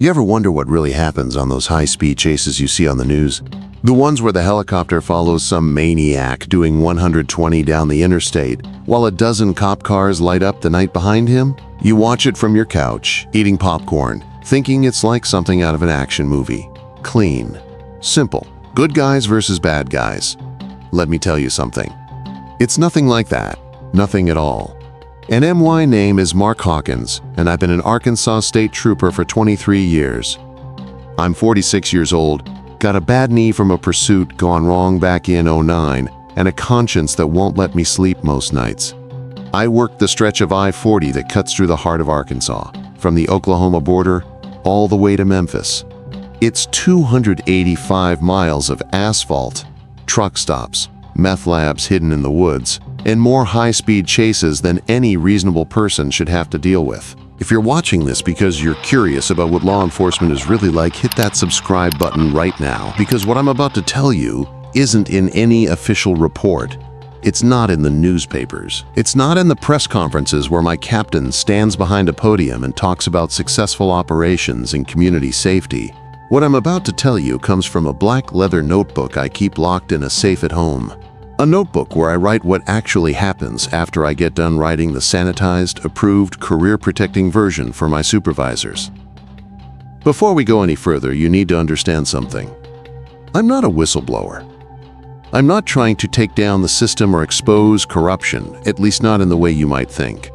You ever wonder what really happens on those high-speed chases you see on the news? The ones where the helicopter follows some maniac doing 120 down the interstate while a dozen cop cars light up the night behind him? You watch it from your couch, eating popcorn, thinking it's like something out of an action movie. Clean. Simple. Good guys versus bad guys. Let me tell you something. It's nothing like that. Nothing at all. An MY name is Mark Hawkins, and I've been an Arkansas State Trooper for 23 years. I'm 46 years old, got a bad knee from a pursuit gone wrong back in '09, and a conscience that won't let me sleep most nights. I worked the stretch of I-40 that cuts through the heart of Arkansas, from the Oklahoma border all the way to Memphis. It's 285 miles of asphalt, truck stops, meth labs hidden in the woods, and more high-speed chases than any reasonable person should have to deal with. If you're watching this because you're curious about what law enforcement is really like, hit that subscribe button right now, because what I'm about to tell you isn't in any official report. It's not in the newspapers. It's not in the press conferences where my captain stands behind a podium and talks about successful operations and community safety. What I'm about to tell you comes from a black leather notebook I keep locked in a safe at home. A notebook where I write what actually happens after I get done writing the sanitized, approved, career-protecting version for my supervisors. Before we go any further, you need to understand something. I'm not a whistleblower. I'm not trying to take down the system or expose corruption, at least not in the way you might think.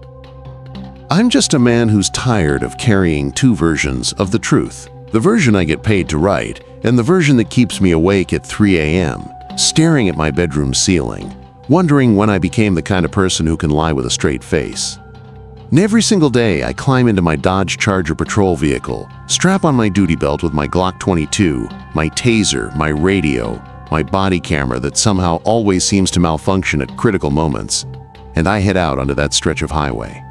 I'm just a man who's tired of carrying two versions of the truth. The version I get paid to write, and the version that keeps me awake at 3 a.m., staring at my bedroom ceiling, wondering when I became the kind of person who can lie with a straight face. And every single day, I climb into my Dodge Charger patrol vehicle, strap on my duty belt with my Glock 22, my taser, my radio, my body camera that somehow always seems to malfunction at critical moments, and I head out onto that stretch of highway.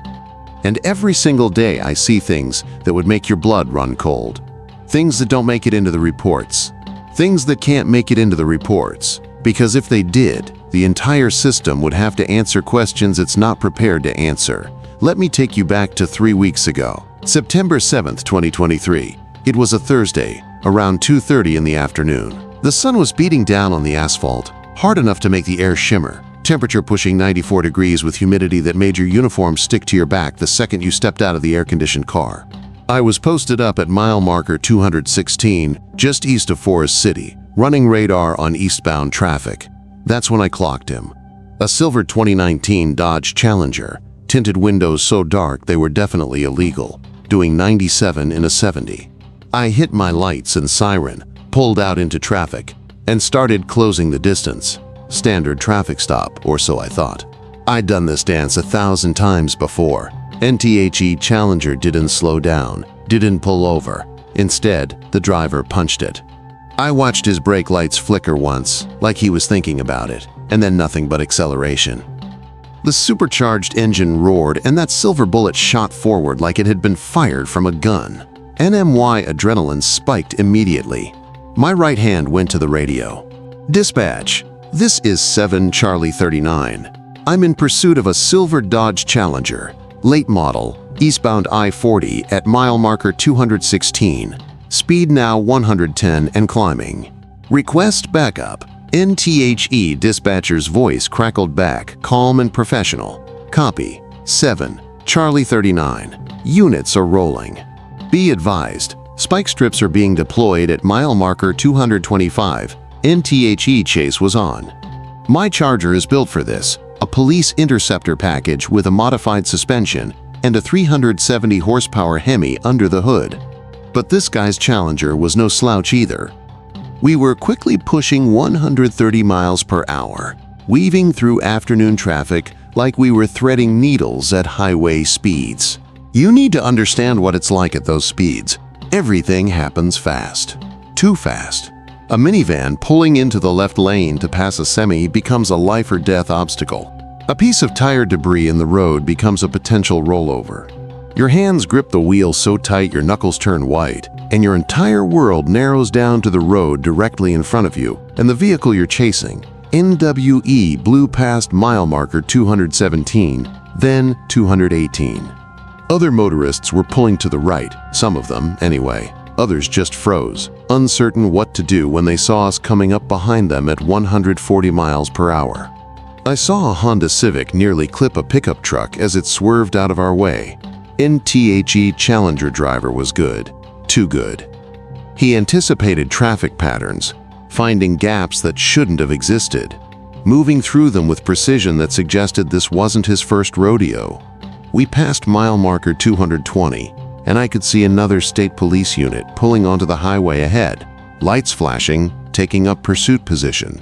And every single day, I see things that would make your blood run cold. Things that don't make it into the reports. Things that can't make it into the reports, because if they did, the entire system would have to answer questions it's not prepared to answer. Let me take you back to 3 weeks ago, September 7th, 2023. It was a Thursday, around 2:30 in the afternoon. The sun was beating down on the asphalt, hard enough to make the air shimmer, temperature pushing 94 degrees with humidity that made your uniform stick to your back the second you stepped out of the air-conditioned car. I was posted up at mile marker 216, just east of Forest City, running radar on eastbound traffic. That's when I clocked him. A silver 2019 Dodge Challenger, tinted windows so dark they were definitely illegal, doing 97 in a 70. I hit my lights and siren, pulled out into traffic, and started closing the distance. Standard traffic stop, or so I thought. I'd done this dance 1,000 times before. NTHE Challenger didn't slow down, didn't pull over. Instead, the driver punched it. I watched his brake lights flicker once, like he was thinking about it, and then nothing but acceleration. The supercharged engine roared, and that silver bullet shot forward like it had been fired from a gun. NMY adrenaline spiked immediately. My right hand went to the radio. "Dispatch, this is 7 Charlie 39. I'm in pursuit of a silver Dodge Challenger. Late model, eastbound I-40 at mile marker 216. Speed now 110 and climbing. Request backup." NTHE dispatcher's voice crackled back, calm and professional. "Copy. 7, Charlie 39. Units are rolling. Be advised, spike strips are being deployed at mile marker 225. NTHE chase was on. My Charger is built for this. A police interceptor package with a modified suspension and a 370 horsepower Hemi under the hood. But this guy's Challenger was no slouch either. We were quickly pushing 130 miles per hour, weaving through afternoon traffic like we were threading needles at highway speeds. You need to understand what it's like at those speeds. Everything happens fast. Too fast. A minivan pulling into the left lane to pass a semi becomes a life-or-death obstacle. A piece of tire debris in the road becomes a potential rollover. Your hands grip the wheel so tight your knuckles turn white, and your entire world narrows down to the road directly in front of you and the vehicle you're chasing. NWE blew past mile marker 217, then 218. Other motorists were pulling to the right, some of them anyway. Others just froze, uncertain what to do when they saw us coming up behind them at 140 miles per hour. I saw a Honda Civic nearly clip a pickup truck as it swerved out of our way. NTHE Challenger driver was good. Too good. He anticipated traffic patterns, finding gaps that shouldn't have existed, moving through them with precision that suggested this wasn't his first rodeo. We passed mile marker 220, and I could see another state police unit pulling onto the highway ahead, lights flashing, taking up pursuit position.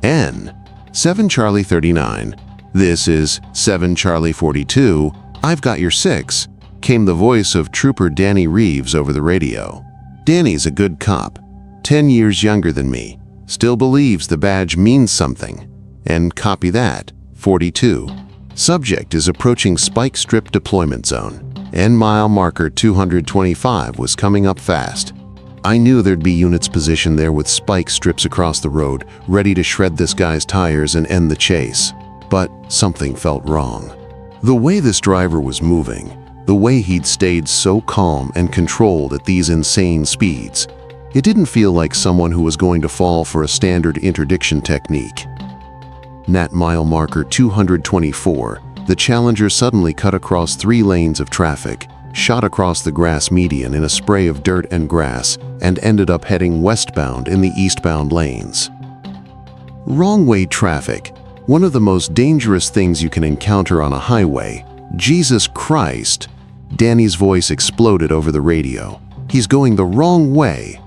N. 7 Charlie 39. This is 7 Charlie 42. I've got your 6, came the voice of Trooper Danny Reeves over the radio. Danny's a good cop, 10 years younger than me, still believes the badge means something. And copy that, 42. Subject is approaching spike strip deployment zone, and mile marker 225 was coming up fast. I knew there'd be units positioned there with spike strips across the road, ready to shred this guy's tires and end the chase. But something felt wrong. The way this driver was moving, the way he'd stayed so calm and controlled at these insane speeds, it didn't feel like someone who was going to fall for a standard interdiction technique. At mile marker 224, the Challenger suddenly cut across 3 lanes of traffic, shot across the grass median in a spray of dirt and grass, and ended up heading westbound in the eastbound lanes. Wrong-way traffic, one of the most dangerous things you can encounter on a highway. Jesus Christ! Danny's voice exploded over the radio. He's going the wrong way.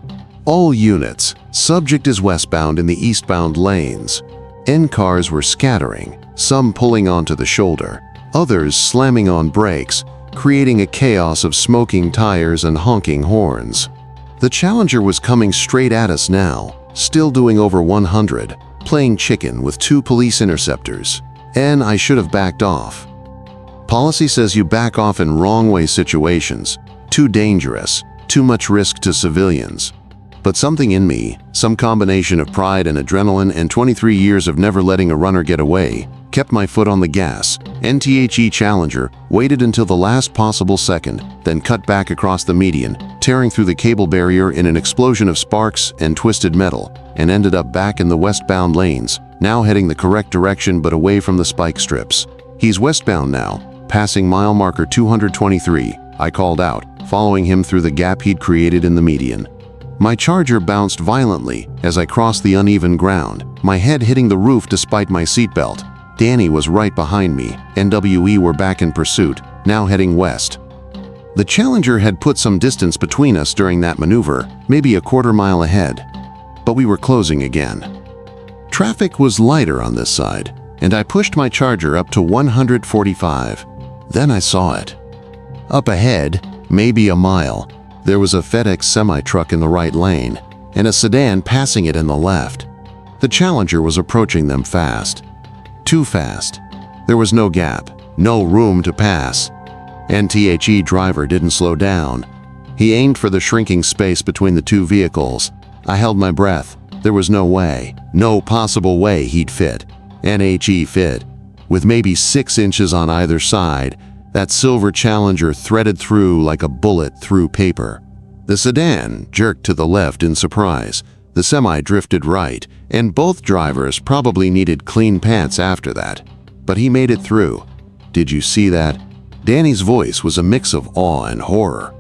All units, subject is westbound in the eastbound lanes. N cars were scattering, some pulling onto the shoulder, others slamming on brakes, creating a chaos of smoking tires and honking horns. The Challenger was coming straight at us now, still doing over 100, playing chicken with 2 police interceptors. And I should have backed off. Policy says you back off in wrong-way situations. Too dangerous, too much risk to civilians. But something in me, some combination of pride and adrenaline and 23 years of never letting a runner get away, kept my foot on the gas. NTHE Challenger waited until the last possible second, then cut back across the median, tearing through the cable barrier in an explosion of sparks and twisted metal, and ended up back in the westbound lanes, now heading the correct direction but away from the spike strips. He's westbound now, passing mile marker 223, I called out, following him through the gap he'd created in the median. My Charger bounced violently as I crossed the uneven ground, my head hitting the roof despite my seatbelt. Danny was right behind me. NWE were back in pursuit, now heading west. The Challenger had put some distance between us during that maneuver, maybe a quarter mile ahead. But we were closing again. Traffic was lighter on this side, and I pushed my Charger up to 145. Then I saw it. Up ahead, maybe a mile, there was a FedEx semi-truck in the right lane, and a sedan passing it in the left. The Challenger was approaching them fast. Too fast. There was no gap, no room to pass. NTHE driver didn't slow down. He aimed for the shrinking space between the 2 vehicles. I held my breath. There was no way, no possible way he'd fit. NHE fit. With maybe 6 inches on either side, that silver Challenger threaded through like a bullet through paper. The sedan jerked to the left in surprise. The semi drifted right, and both drivers probably needed clean pants after that. But he made it through. Did you see that? Danny's voice was a mix of awe and horror.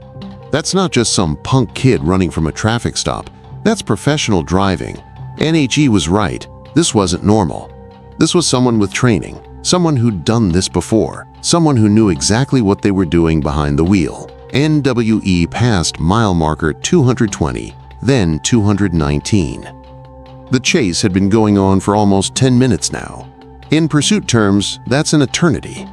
That's not just some punk kid running from a traffic stop. That's professional driving. NHE was right. This wasn't normal. This was someone with training, someone who'd done this before, someone who knew exactly what they were doing behind the wheel. NWE passed mile marker 220, then 219. The chase had been going on for almost 10 minutes now. In pursuit terms, that's an eternity.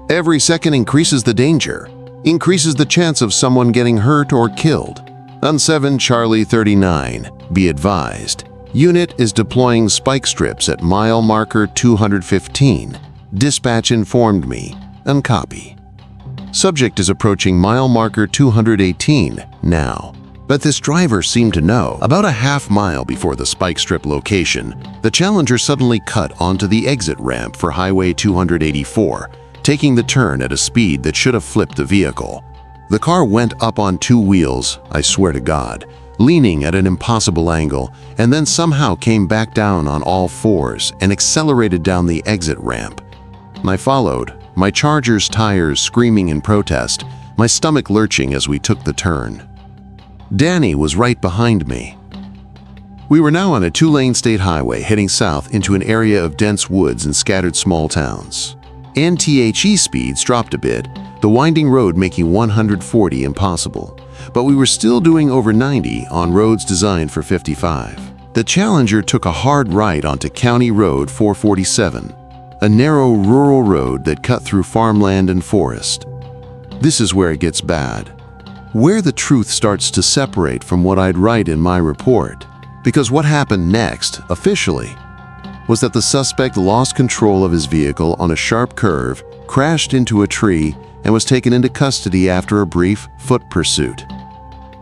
Every second increases the danger, increases the chance of someone getting hurt or killed. On 7 Charlie 39, be advised, unit is deploying spike strips at mile marker 215. Dispatch informed me, uncopy. Subject is approaching mile marker 218 now. But this driver seemed to know. About a half mile before the spike strip location, the Challenger suddenly cut onto the exit ramp for Highway 284, taking the turn at a speed that should have flipped the vehicle. The car went up on two wheels, I swear to God, leaning at an impossible angle, and then somehow came back down on all fours and accelerated down the exit ramp. I followed, my Charger's tires screaming in protest, my stomach lurching as we took the turn. Danny was right behind me. We were now on a two-lane state highway heading south into an area of dense woods and scattered small towns. NTHE speeds dropped a bit, the winding road making 140 impossible, but we were still doing over 90 on roads designed for 55. The Challenger took a hard right onto County Road 447, a narrow rural road that cut through farmland and forest. This is where it gets bad, where the truth starts to separate from what I'd write in my report. Because what happened next, officially, was that the suspect lost control of his vehicle on a sharp curve, crashed into a tree, and was taken into custody after a brief foot pursuit.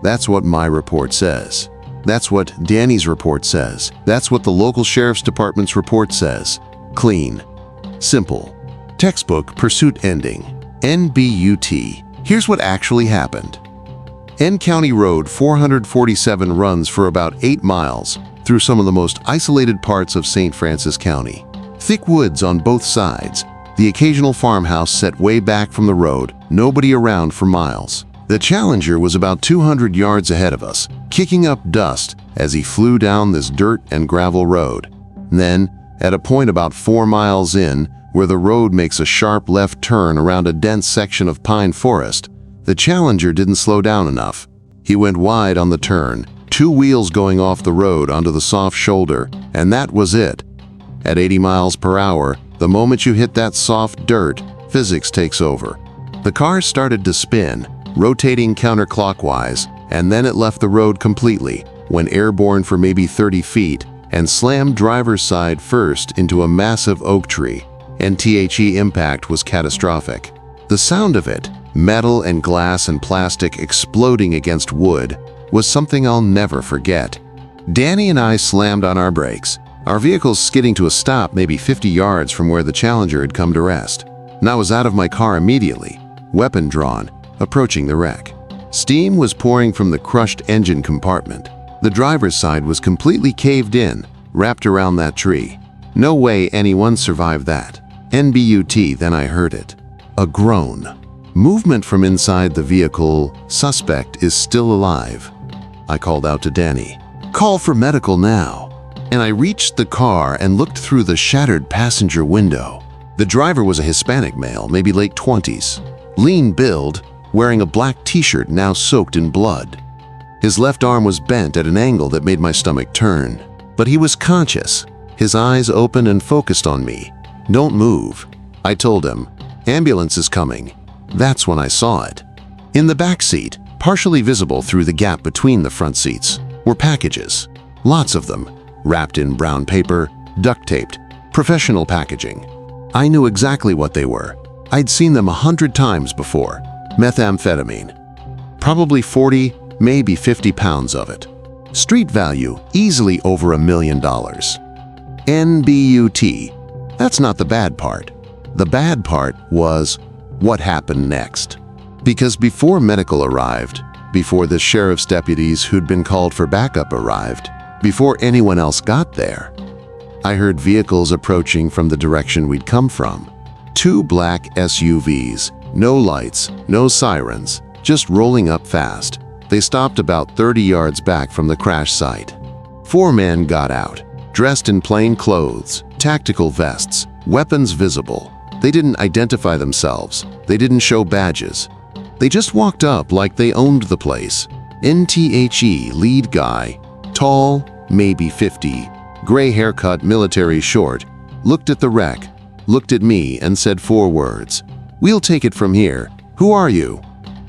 That's what my report says. That's what Danny's report says. That's what the local sheriff's department's report says. Clean. Simple. Textbook pursuit ending. NBUT. Here's what actually happened. N County Road 447 runs for about 8 miles through some of the most isolated parts of St. Francis County. Thick woods on both sides, the occasional farmhouse set way back from the road, nobody around for miles. The Challenger was about 200 yards ahead of us, kicking up dust as he flew down this dirt and gravel road. Then, at a point about 4 miles in, where the road makes a sharp left turn around a dense section of pine forest, the Challenger didn't slow down enough. He went wide on the turn, 2 wheels going off the road onto the soft shoulder, and that was it. At 80 miles per hour, the moment you hit that soft dirt, physics takes over. The car started to spin, rotating counterclockwise, and then it left the road completely, went airborne for maybe 30 feet, and slammed driver's side first into a massive oak tree. NTHE impact was catastrophic. The sound of it, metal and glass and plastic exploding against wood, was something I'll never forget. Danny and I slammed on our brakes, our vehicles skidding to a stop maybe 50 yards from where the Challenger had come to rest. And I was out of my car immediately, weapon drawn, approaching the wreck. Steam was pouring from the crushed engine compartment. The driver's side was completely caved in, wrapped around that tree. No way anyone survived that. NBUT, then I heard it. A groan. Movement from inside the vehicle. Suspect is still alive. I called out to Danny. Call for medical now. And I reached the car and looked through the shattered passenger window. The driver was a Hispanic male, maybe late 20s. Lean build, wearing a black t-shirt now soaked in blood. His left arm was bent at an angle that made my stomach turn. But he was conscious, his eyes open and focused on me. Don't move. I told him. Ambulance is coming. That's when I saw it. In the back seat, partially visible through the gap between the front seats, were packages. Lots of them, wrapped in brown paper, duct-taped, professional packaging. I knew exactly what they were. I'd seen them 100 times before. Methamphetamine. Probably 40, maybe 50 pounds of it. Street value, easily over $1 million. NBUT. That's not the bad part. The bad part was what happened next. Because before medical arrived, before the sheriff's deputies who'd been called for backup arrived, before anyone else got there, I heard vehicles approaching from the direction we'd come from. 2 black SUVs, no lights, no sirens, just rolling up fast. They stopped about 30 yards back from the crash site. 4 men got out, dressed in plain clothes, tactical vests, weapons visible. They didn't identify themselves. They didn't show badges. They just walked up like they owned the place. NTHE lead guy, tall, maybe 50, gray haircut, military short, looked at the wreck, looked at me and said 4 words. "We'll take it from here. Who are you?"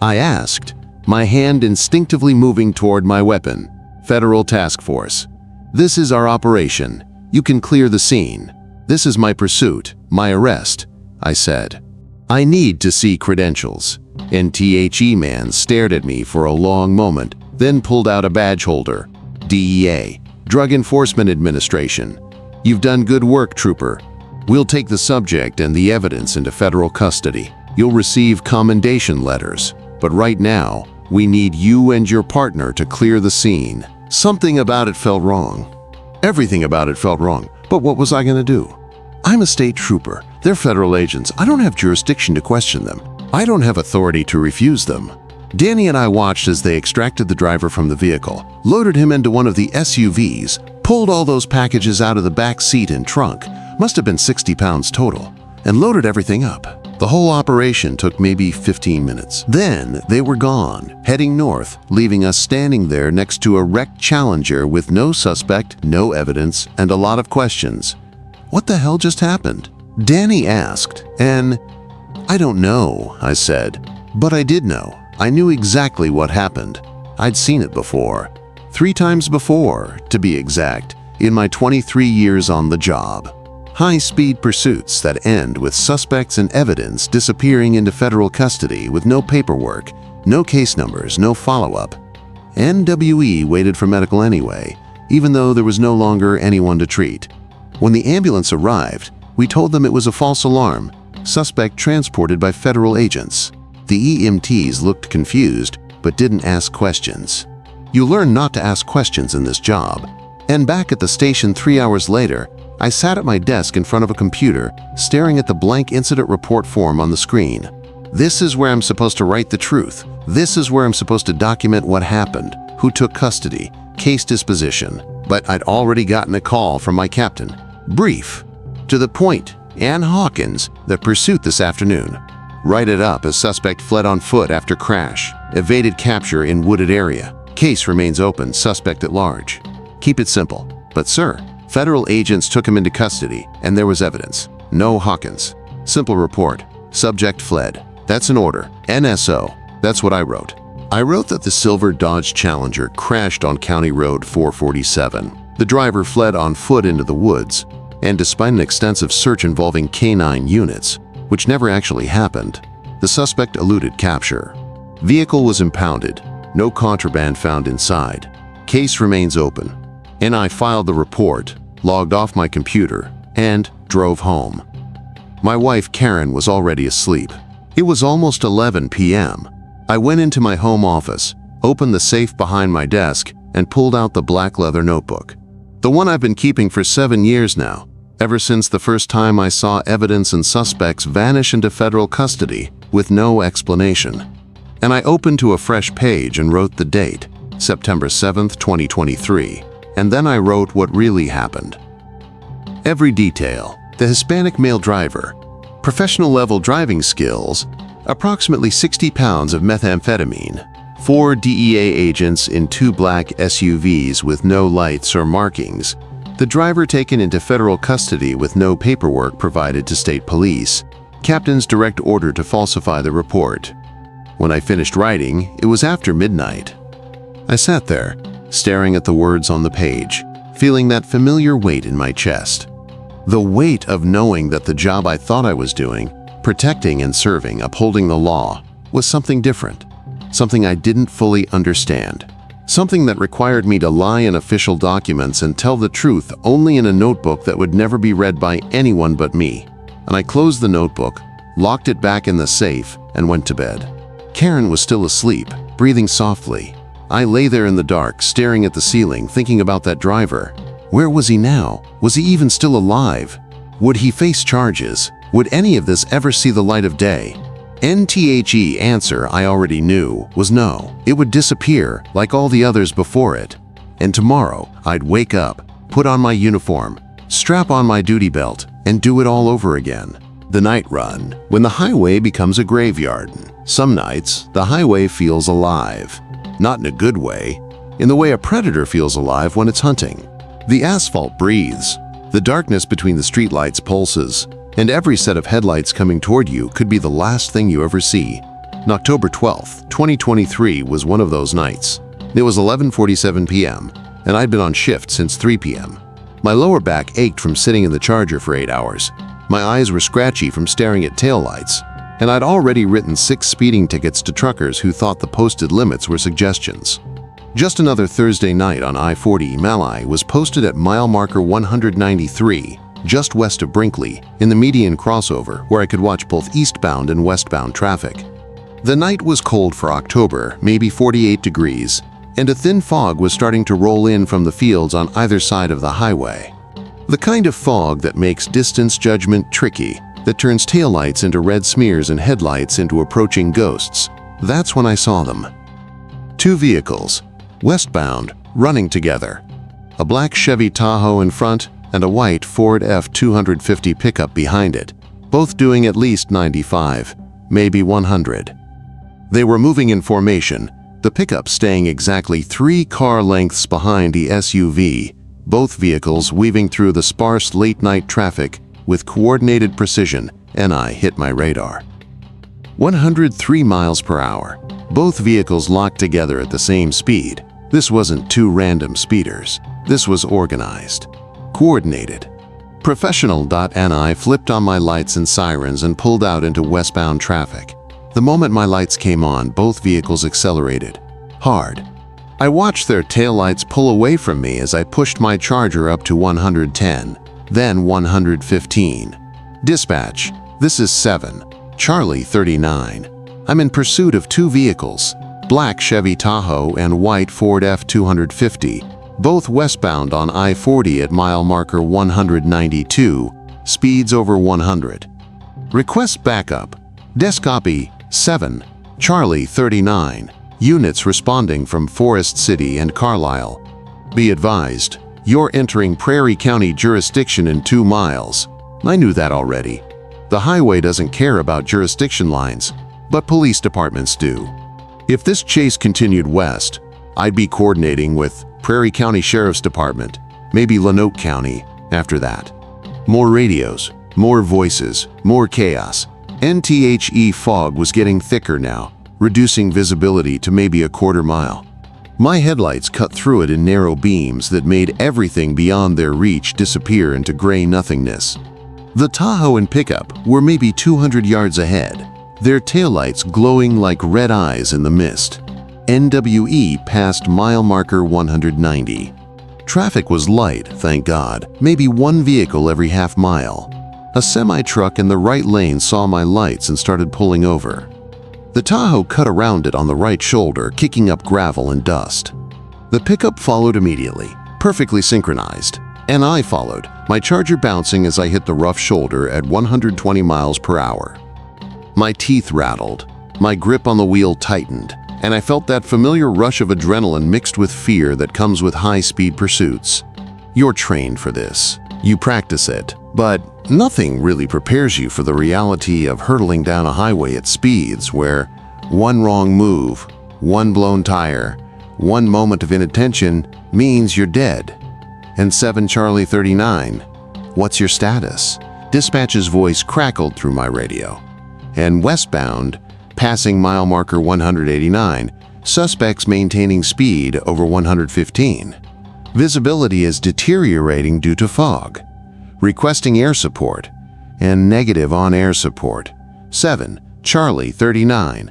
I asked, my hand instinctively moving toward my weapon. "Federal Task Force. This is our operation. You can clear the scene. This is my pursuit, my arrest," I said. "I need to see credentials." NTHE man stared at me for a long moment, then pulled out a badge holder. "DEA, Drug Enforcement Administration. You've done good work, trooper. We'll take the subject and the evidence into federal custody. You'll receive commendation letters." But right now, we need you and your partner to clear the scene. Something about it felt wrong. Everything about it felt wrong. But what was I going to do? I'm a state trooper. They're federal agents. I don't have jurisdiction to question them. I don't have authority to refuse them. Danny and I watched as they extracted the driver from the vehicle, loaded him into one of the SUVs, pulled all those packages out of the back seat and trunk, must have been 60 pounds total, and loaded everything up. The whole operation took maybe 15 minutes. Then they were gone, heading north, leaving us standing there next to a wrecked Challenger with no suspect, no evidence, and a lot of questions. What the hell just happened? Danny asked, and I don't know, I said. But I did know. I knew exactly what happened. I'd seen it before. 3 times before, to be exact, in my 23 years on the job. High-speed pursuits that end with suspects and evidence disappearing into federal custody with no paperwork, no case numbers, no follow-up. NWE waited for medical anyway, even though there was no longer anyone to treat. When the ambulance arrived, we told them it was a false alarm, suspect transported by federal agents. The EMTs looked confused, but didn't ask questions. You learn not to ask questions in this job. And back at the station 3 hours later, I sat at my desk in front of a computer, staring at the blank incident report form on the screen. This is where I'm supposed to write the truth. This is where I'm supposed to document what happened, who took custody, case disposition. But I'd already gotten a call from my captain. Brief. To the point. Mark Hawkins, the pursuit this afternoon. Write it up as suspect fled on foot after crash. Evaded capture in wooded area. Case remains open, suspect at large. Keep it simple. But sir, federal agents took him into custody, and there was evidence. No Hawkins. Simple report. Subject fled. That's an order. NSO. That's what I wrote. I wrote that the silver Dodge Challenger crashed on County Road 447. The driver fled on foot into the woods, and despite an extensive search involving K-9 units, which never actually happened, the suspect eluded capture. Vehicle was impounded. No contraband found inside. Case remains open. And I filed the report, logged off my computer, and drove home. My wife Karen was already asleep. It was almost 11 p.m. I went into my home office, opened the safe behind my desk, and pulled out the black leather notebook. The one I've been keeping for 7 years now, ever since the first time I saw evidence and suspects vanish into federal custody with no explanation. And I opened to a fresh page and wrote the date, September 7th, 2023. And then I wrote what really happened. Every detail. The Hispanic male driver. Professional level driving skills. Approximately 60 pounds of methamphetamine. 4 DEA agents in 2 black SUVs with no lights or markings. The driver taken into federal custody with no paperwork provided to state police. Captain's direct order to falsify the report. When I finished writing, it was after midnight. I sat there, staring at the words on the page, feeling that familiar weight in my chest. The weight of knowing that the job I thought I was doing, protecting and serving, upholding the law, was something different, something I didn't fully understand, something that required me to lie in official documents and tell the truth only in a notebook that would never be read by anyone but me. And I closed the notebook, locked it back in the safe, and went to bed. Karen was still asleep, breathing softly. I lay there in the dark, staring at the ceiling, thinking about that driver. Where was he now? Was he even still alive? Would he face charges? Would any of this ever see the light of day? NTHE answer I already knew was no. It would disappear like all the others before it. And tomorrow, I'd wake up, put on my uniform, strap on my duty belt, and do it all over again. The night run, when the highway becomes a graveyard. Some nights, the highway feels alive. Not in a good way, in the way a predator feels alive when it's hunting. The asphalt breathes, the darkness between the streetlights pulses, and every set of headlights coming toward you could be the last thing you ever see. On October 12th, 2023 was one of those nights. It was 11:47 p.m., and I'd been on shift since 3 p.m. My lower back ached from sitting in the Charger for 8 hours. My eyes were scratchy from staring at taillights, and I'd already written 6 speeding tickets to truckers who thought the posted limits were suggestions. Just another Thursday night on I-40 Malai was posted at mile marker 193, just west of Brinkley, in the median crossover where I could watch both eastbound and westbound traffic. The night was cold for October, maybe 48 degrees, and a thin fog was starting to roll in from the fields on either side of the highway. The kind of fog that makes distance judgment tricky, that turns taillights into red smears and headlights into approaching ghosts. That's when I saw them. Two vehicles, westbound, running together. A black Chevy Tahoe in front and a white Ford F-250 pickup behind it, both doing at least 95, maybe 100. They were moving in formation, the pickup staying exactly 3 car lengths behind the SUV, both vehicles weaving through the sparse late-night traffic with coordinated precision, and I hit my radar. 103 miles per hour. Both vehicles locked together at the same speed. This wasn't two random speeders. This was organized, coordinated. Professional.ni flipped on my lights and sirens and pulled out into westbound traffic. The moment my lights came on, both vehicles accelerated. Hard. I watched their taillights pull away from me as I pushed my Charger up to 110, then 115. Dispatch, this is 7, Charlie 39. I'm in pursuit of two vehicles, black Chevy Tahoe and white Ford F-250, both westbound on I-40 at mile marker 192, speeds over 100. Request backup. Desk copy 7, Charlie 39. Units responding from Forest City and Carlisle. Be advised, you're entering Prairie County jurisdiction in 2 miles. I knew that already. The highway doesn't care about jurisdiction lines, but police departments do. If this chase continued west, I'd be coordinating with Prairie County Sheriff's Department, maybe Lanoke County, after that. More radios, more voices, more chaos. NTHE fog was getting thicker now, reducing visibility to maybe a quarter mile. My headlights cut through it in narrow beams that made everything beyond their reach disappear into gray nothingness. The Tahoe and pickup were maybe 200 yards ahead, their taillights glowing like red eyes in the mist. NWE passed mile marker 190. Traffic was light, thank God, maybe one vehicle every half mile. A semi-truck in the right lane saw my lights and started pulling over. The Tahoe cut around it on the right shoulder, kicking up gravel and dust. The pickup followed immediately, perfectly synchronized, and I followed, my Charger bouncing as I hit the rough shoulder at 120 miles per hour. My teeth rattled, my grip on the wheel tightened, and I felt that familiar rush of adrenaline mixed with fear that comes with high-speed pursuits. You're trained for this. You practice it, but nothing really prepares you for the reality of hurtling down a highway at speeds where one wrong move, one blown tire, one moment of inattention means you're dead. And 7 Charlie 39, what's your status? Dispatch's voice crackled through my radio. And westbound, passing mile marker 189, suspects maintaining speed over 115. Visibility is deteriorating due to fog. Requesting air support, and negative on air support. 7, Charlie 39.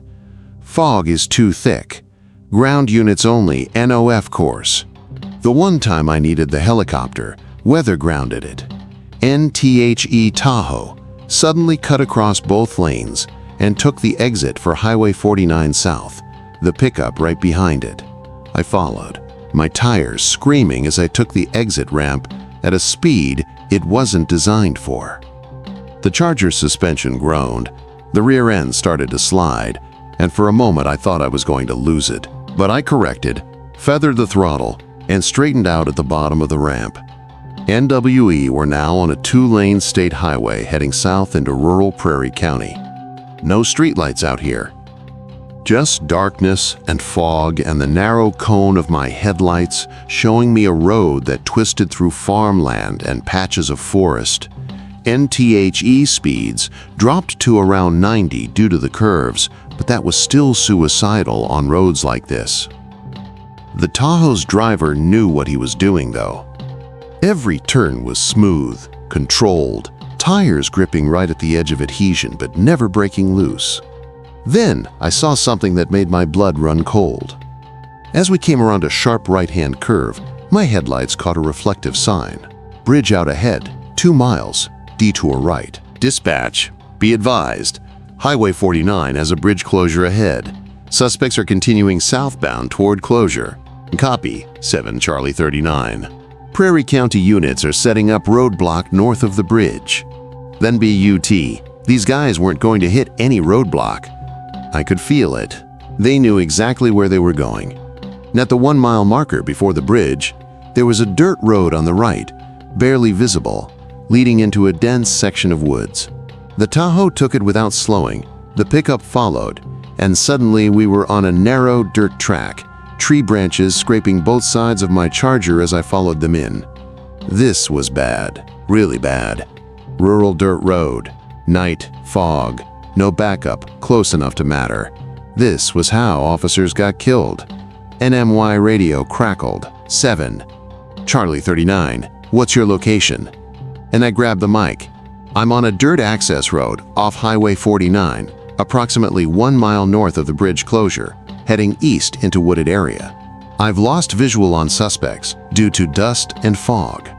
Fog is too thick. Ground units only, NOF course. The one time I needed the helicopter, weather grounded it. NTHE Tahoe suddenly cut across both lanes and took the exit for Highway 49 South, the pickup right behind it. I followed, my tires screaming as I took the exit ramp at a speed it wasn't designed for. The Charger's suspension groaned, the rear end started to slide, and for a moment I thought I was going to lose it. But I corrected, feathered the throttle, and straightened out at the bottom of the ramp. NWE were now on a 2-lane state highway heading south into rural Prairie County. No streetlights out here. Just darkness and fog and the narrow cone of my headlights showing me a road that twisted through farmland and patches of forest. NTHE speeds dropped to around 90 due to the curves, but that was still suicidal on roads like this. The Tahoe's driver knew what he was doing, though. Every turn was smooth, controlled, tires gripping right at the edge of adhesion but never breaking loose. Then I saw something that made my blood run cold. As we came around a sharp right-hand curve, my headlights caught a reflective sign. Bridge out ahead, 2 miles, detour right. Dispatch, be advised, Highway 49 has a bridge closure ahead. Suspects are continuing southbound toward closure. Copy, 7 Charlie 39. Prairie County units are setting up roadblock north of the bridge. Then BUT. These guys weren't going to hit any roadblock. I could feel it. They knew exactly where they were going. At the 1-mile marker before the bridge, there was a dirt road on the right, barely visible, leading into a dense section of woods. The Tahoe took it without slowing. The pickup followed, and suddenly we were on a narrow dirt track, tree branches scraping both sides of my Charger as I followed them in. This was bad, really bad. Rural dirt road, night, fog, no backup close enough to matter. This was how officers got killed. NMY radio crackled. 7. Charlie 39, what's your location? And I grabbed the mic. I'm on a dirt access road off Highway 49, approximately 1 mile north of the bridge closure, heading east into wooded area. I've lost visual on suspects due to dust and fog.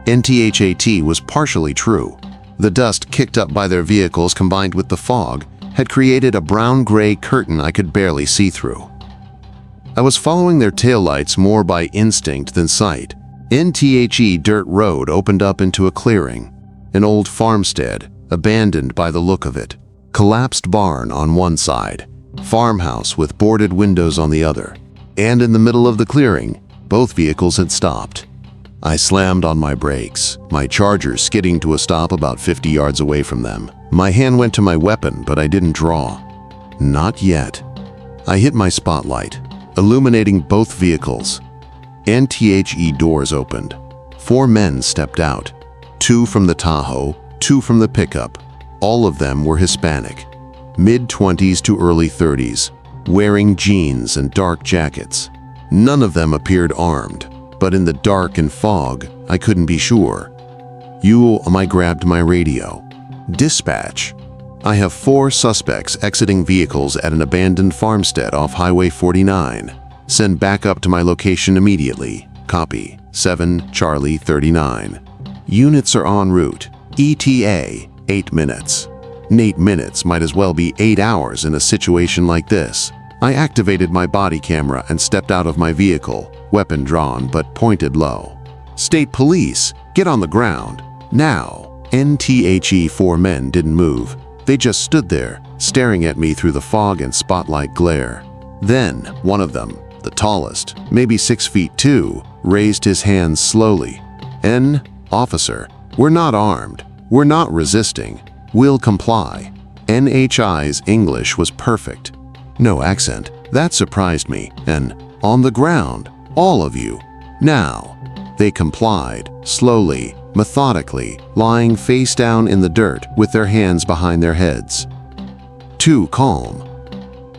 NTHAT was partially true. The dust kicked up by their vehicles combined with the fog had created a brown-gray curtain I could barely see through. I was following their taillights more by instinct than sight. NTHE dirt road opened up into a clearing, an old farmstead, abandoned by the look of it. Collapsed barn on one side, farmhouse with boarded windows on the other. And in the middle of the clearing, both vehicles had stopped. I slammed on my brakes, my Charger skidding to a stop about 50 yards away from them. My hand went to my weapon, but I didn't draw. Not yet. I hit my spotlight, illuminating both vehicles. NTHE doors opened. 4 men stepped out. 2 from the Tahoe, 2 from the pickup. All of them were Hispanic, mid-20s to early 30s, wearing jeans and dark jackets. None of them appeared armed, but in the dark and fog, I couldn't be sure. I grabbed my radio. Dispatch. I have 4 suspects exiting vehicles at an abandoned farmstead off Highway 49. Send backup to my location immediately. Copy. 7 Charlie 39. Units are en route. ETA, 8 minutes. 8 minutes might as well be 8 hours in a situation like this. I activated my body camera and stepped out of my vehicle, weapon drawn but pointed low. State police, get on the ground. Now. NTHE 4 men didn't move. They just stood there, staring at me through the fog and spotlight glare. Then, one of them, the tallest, maybe 6 feet 2, raised his hands slowly. Officer, we're not armed. We're not resisting. We'll comply. NHI's English was perfect. No accent. That surprised me. On the ground, all of you. Now. They complied, slowly, methodically, lying face down in the dirt with their hands behind their heads. Too calm.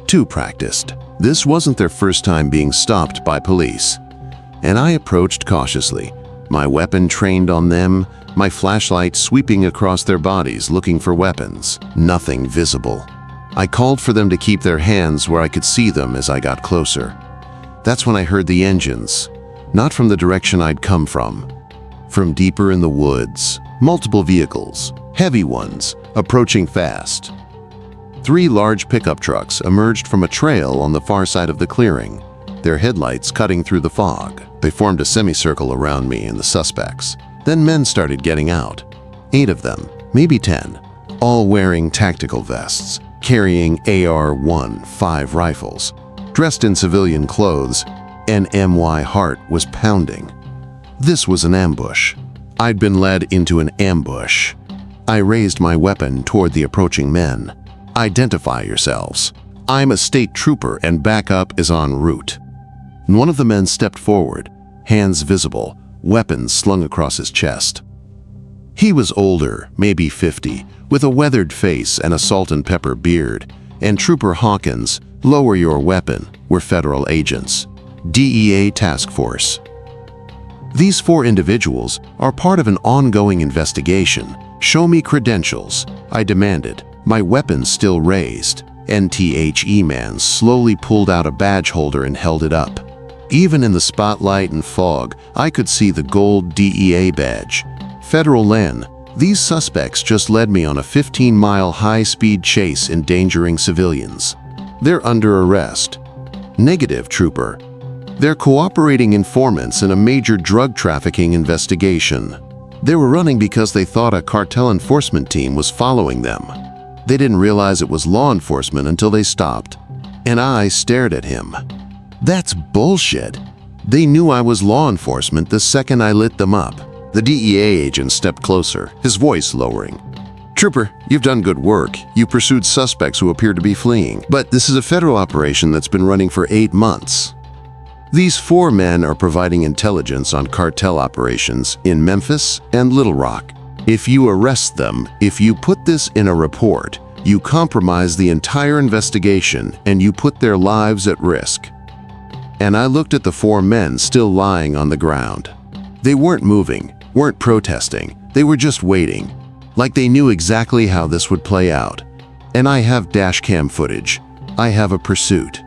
Too practiced. This wasn't their first time being stopped by police. And I approached cautiously, my weapon trained on them, my flashlight sweeping across their bodies looking for weapons. Nothing visible. I called for them to keep their hands where I could see them as I got closer. That's when I heard the engines, not from the direction I'd come from deeper in the woods. Multiple vehicles, heavy ones, approaching fast. 3 large pickup trucks emerged from a trail on the far side of the clearing, their headlights cutting through the fog. They formed a semicircle around me and the suspects. Then men started getting out. 8 of them, maybe 10, all wearing tactical vests, carrying AR-15 rifles. Dressed in civilian clothes, NMY heart was pounding. This was an ambush. I'd been led into an ambush. I raised my weapon toward the approaching men. Identify yourselves. I'm a state trooper and backup is en route. One of the men stepped forward, hands visible, weapons slung across his chest. He was older, maybe 50, with a weathered face and a salt and pepper beard, and Trooper Hawkins, lower your weapon, were federal agents. DEA task force. These 4 individuals are part of an ongoing investigation. Show me credentials, I demanded, my weapon still raised. NTHE man slowly pulled out a badge holder and held it up. Even in the spotlight and fog, I could see the gold DEA badge. Federal Len, These suspects just led me on a 15-mile high-speed chase endangering civilians. They're under arrest. Negative, trooper. They're cooperating informants in a major drug trafficking investigation. They were running because they thought a cartel enforcement team was following them. They didn't realize it was law enforcement until they stopped, and I stared at him. That's bullshit. They knew I was law enforcement the second I lit them up. The DEA agent stepped closer, his voice lowering. Trooper, you've done good work. You pursued suspects who appear to be fleeing. But this is a federal operation that's been running for 8 months. These 4 men are providing intelligence on cartel operations in Memphis and Little Rock. If you arrest them, if you put this in a report, you compromise the entire investigation and you put their lives at risk. And I looked at the 4 men still lying on the ground. They weren't moving, weren't protesting. They were just waiting, like they knew exactly how this would play out. And I have dashcam footage. I have a pursuit.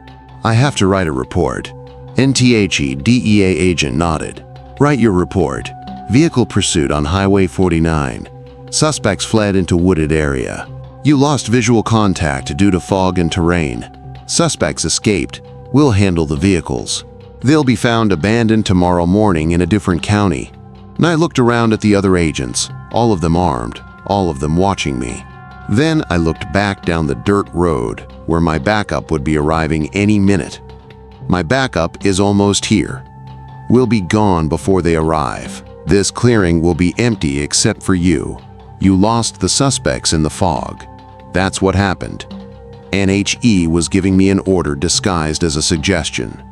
I have to write a report. NTHE DEA agent nodded. Write your report. Vehicle pursuit on Highway 49. Suspects fled into wooded area. You lost visual contact due to fog and terrain. Suspects escaped. We'll handle the vehicles. They'll be found abandoned tomorrow morning in a different county. And I looked around at the other agents, all of them armed, all of them watching me. Then I looked back down the dirt road where my backup would be arriving any minute. My backup is almost here. We'll be gone before they arrive. This clearing will be empty except for you. You lost the suspects in the fog. That's what happened. NHE was giving me an order disguised as a suggestion.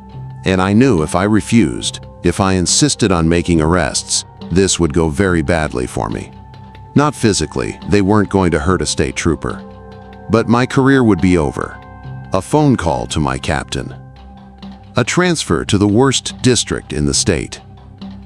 And I knew if I refused, if I insisted on making arrests, this would go very badly for me. Not physically, they weren't going to hurt a state trooper. But my career would be over. A phone call to my captain. A transfer to the worst district in the state.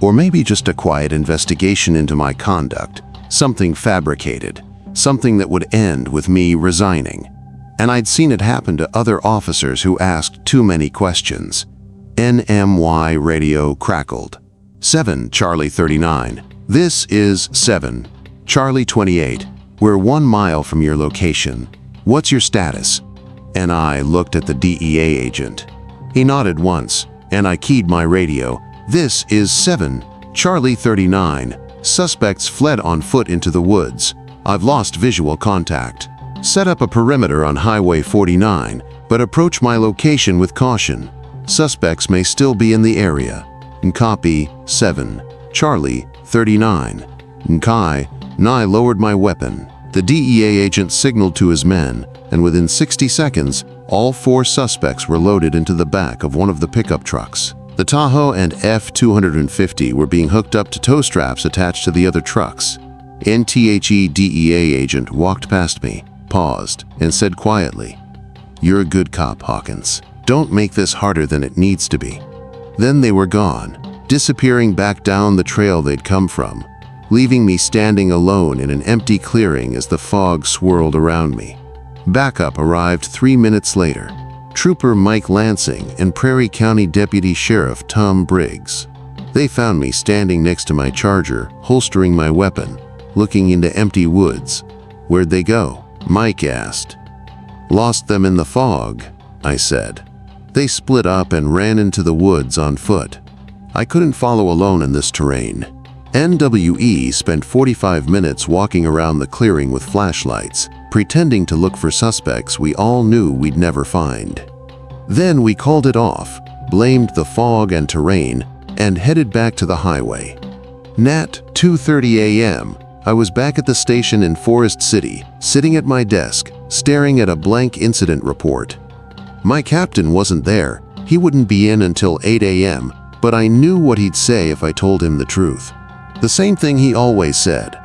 Or maybe just a quiet investigation into my conduct, something fabricated, something that would end with me resigning. And I'd seen it happen to other officers who asked too many questions. NMY radio crackled. 7 Charlie 39. This is 7 Charlie 28. We're 1 mile from your location. What's your status? And I looked at the DEA agent. He nodded once, and I keyed my radio. This is 7 Charlie 39. Suspects fled on foot into the woods. I've lost visual contact. Set up a perimeter on Highway 49, but approach my location with caution. Suspects may still be in the area. And copy 7 Charlie 39. Nkai, and I lowered my weapon. The DEA agent signaled to his men, and within 60 seconds, all 4 suspects were loaded into the back of one of the pickup trucks. The Tahoe and F-250 were being hooked up to tow straps attached to the other trucks. NTHE DEA agent walked past me, paused, and said quietly, "You're a good cop, Hawkins. Don't make this harder than it needs to be." Then they were gone, disappearing back down the trail they'd come from, leaving me standing alone in an empty clearing as the fog swirled around me. Backup arrived 3 minutes later. Trooper Mike Lansing and Prairie County Deputy Sheriff Tom Briggs. They found me standing next to my Charger, holstering my weapon, looking into empty woods. "Where'd they go?" Mike asked. "Lost them in the fog," I said. "They split up and ran into the woods on foot. I couldn't follow alone in this terrain." NWE spent 45 minutes walking around the clearing with flashlights, pretending to look for suspects we all knew we'd never find. Then we called it off, blamed the fog and terrain, and headed back to the highway. Nat 2:30 a.m., I was back at the station in Forest City, sitting at my desk, staring at a blank incident report. My captain wasn't there. He wouldn't be in until 8 a.m., but I knew what he'd say if I told him the truth. The same thing he always said.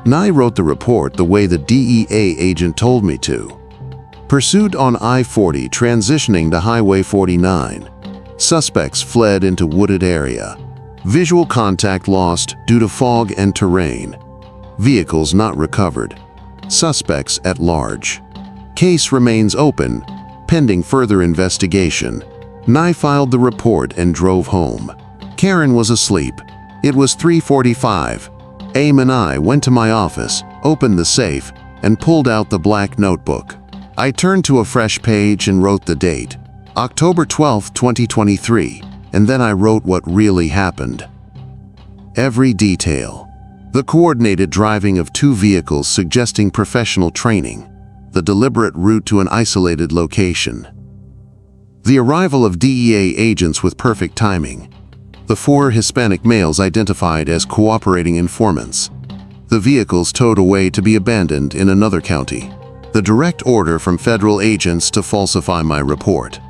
And I wrote the report the way the DEA agent told me to. Pursuit on I-40 transitioning to Highway 49. Suspects fled into wooded area. Visual contact lost due to fog and terrain. Vehicles not recovered. Suspects at large. Case remains open, pending further investigation. I filed the report and drove home. Karen was asleep. It was 3:45. Aim and I went to my office, opened the safe, and pulled out the black notebook. I turned to a fresh page and wrote the date, October 12, 2023, and then I wrote what really happened. Every detail. The coordinated driving of two vehicles suggesting professional training. The deliberate route to an isolated location. The arrival of DEA agents with perfect timing. The 4 Hispanic males identified as cooperating informants. The vehicles towed away to be abandoned in another county. The direct order from federal agents to falsify my report.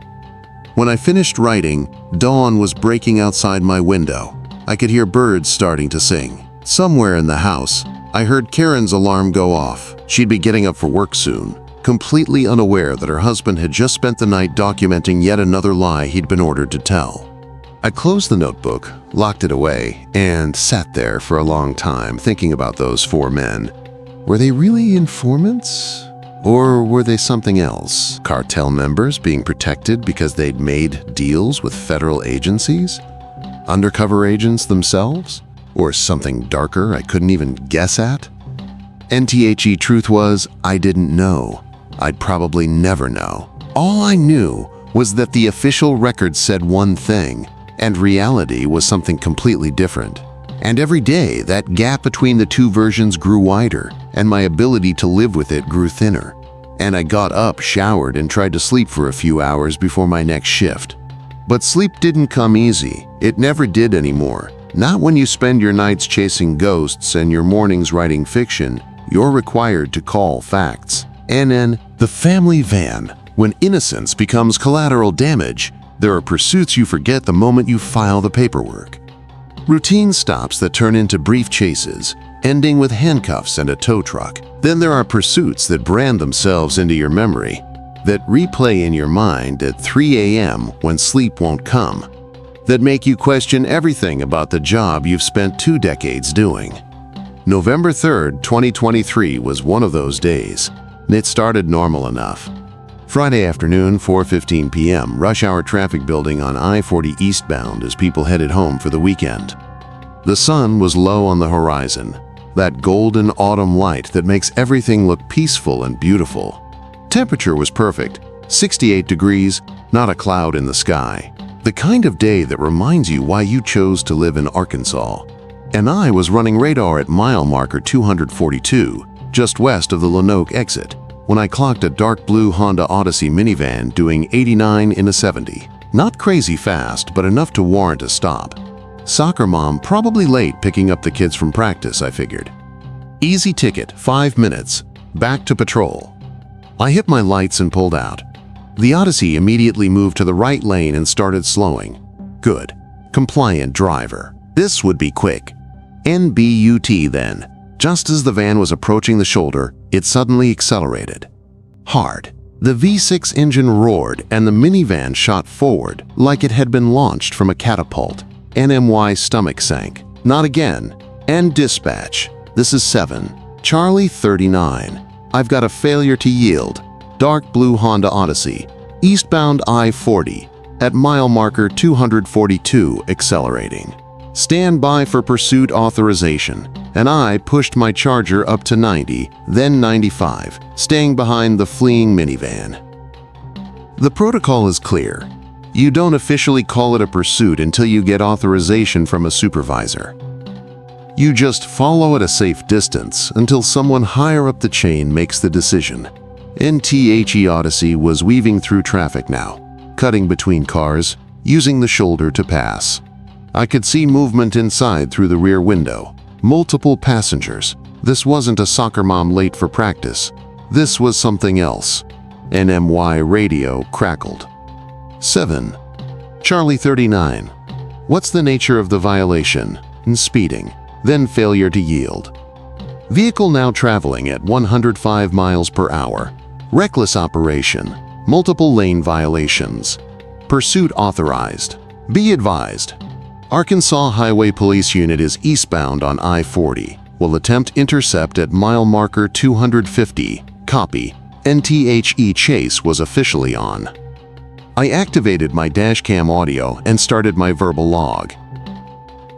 When I finished writing, dawn was breaking outside my window. I could hear birds starting to sing. Somewhere in the house, I heard Karen's alarm go off. She'd be getting up for work soon, completely unaware that her husband had just spent the night documenting yet another lie he'd been ordered to tell. I closed the notebook, locked it away, and sat there for a long time thinking about those 4 men. Were they really informants? Or were they something else? Cartel members being protected because they'd made deals with federal agencies? Undercover agents themselves? Or something darker I couldn't even guess at? NTHE truth was, I didn't know. I'd probably never know. All I knew was that the official record said one thing, and reality was something completely different. And every day, that gap between the 2 versions grew wider, and my ability to live with it grew thinner. And I got up, showered, and tried to sleep for a few hours before my next shift. But sleep didn't come easy. It never did anymore. Not when you spend your nights chasing ghosts and your mornings writing fiction. You're required to call facts. And in the family van, when innocence becomes collateral damage, there are pursuits you forget the moment you file the paperwork. Routine stops that turn into brief chases, ending with handcuffs and a tow truck. Then there are pursuits that brand themselves into your memory, that replay in your mind at 3 a.m. when sleep won't come, that make you question everything about the job you've spent 2 decades doing. November 3rd, 2023 was one of those days. It started normal enough. Friday afternoon, 4:15 p.m., rush hour traffic building on I-40 eastbound as people headed home for the weekend. The sun was low on the horizon, that golden autumn light that makes everything look peaceful and beautiful. Temperature was perfect, 68 degrees, not a cloud in the sky. The kind of day that reminds you why you chose to live in Arkansas. And I was running radar at mile marker 242, just west of the Lanoke exit, when I clocked a dark blue Honda Odyssey minivan doing 89 in a 70. Not crazy fast, but enough to warrant a stop. Soccer mom probably late picking up the kids from practice, I figured. Easy ticket, 5 minutes, back to patrol. I hit my lights and pulled out. The Odyssey immediately moved to the right lane and started slowing. Good. Compliant driver. This would be quick. NBUT then. Just as the van was approaching the shoulder, it suddenly accelerated. Hard. The V6 engine roared and the minivan shot forward like it had been launched from a catapult. NMY stomach sank. Not again. And dispatch. This is 7. Charlie 39. I've got a failure to yield. Dark blue Honda Odyssey. Eastbound I-40. At mile marker 242 accelerating. Stand by for pursuit authorization. And I pushed my Charger up to 90, then 95, staying behind the fleeing minivan. The protocol is clear. You don't officially call it a pursuit until you get authorization from a supervisor. You just follow at a safe distance until someone higher up the chain makes the decision. NTHE Odyssey was weaving through traffic now, cutting between cars, using the shoulder to pass. I could see movement inside through the rear window. Multiple passengers. This wasn't a soccer mom late for practice. This was something else. NMY radio crackled. 7. Charlie 39. What's the nature of the violation? Speeding, then failure to yield. Vehicle now traveling at 105 miles per hour. Reckless operation. Multiple lane violations. Pursuit authorized. Be advised. Arkansas Highway Police Unit is eastbound on I-40. Will attempt intercept at mile marker 250. Copy. NTHE chase was officially on. I activated my dashcam audio and started my verbal log.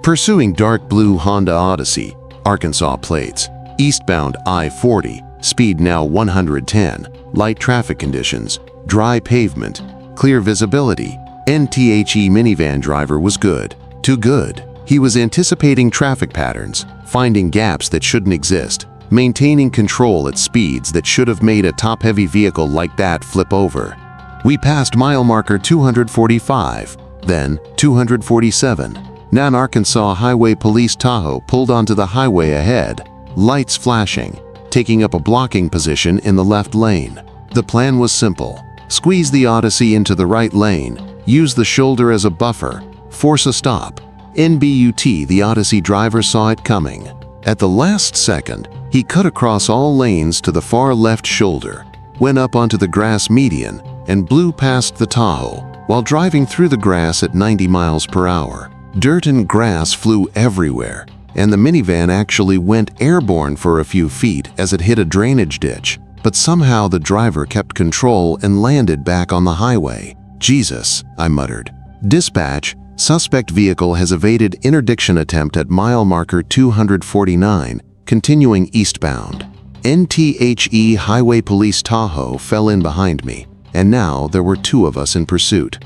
Pursuing dark blue Honda Odyssey, Arkansas plates. Eastbound I-40, speed now 110. Light traffic conditions. Dry pavement. Clear visibility. NTHE minivan driver was good. Too good. He was anticipating traffic patterns, finding gaps that shouldn't exist, maintaining control at speeds that should have made a top-heavy vehicle like that flip over. We passed mile marker 245, then 247. Now an Arkansas Highway Police Tahoe pulled onto the highway ahead, lights flashing, taking up a blocking position in the left lane. The plan was simple. Squeeze the Odyssey into the right lane, use the shoulder as a buffer, force a stop. NBUT, the Odyssey driver saw it coming. At the last second, he cut across all lanes to the far left shoulder, went up onto the grass median, and blew past the Tahoe while driving through the grass at 90 miles per hour. Dirt and grass flew everywhere, and the minivan actually went airborne for a few feet as it hit a drainage ditch, but somehow the driver kept control and landed back on the highway. Jesus, I muttered. Dispatch, suspect vehicle has evaded interdiction attempt at mile marker 249, continuing eastbound. NTHE Highway Police Tahoe fell in behind me, and now there were two of us in pursuit.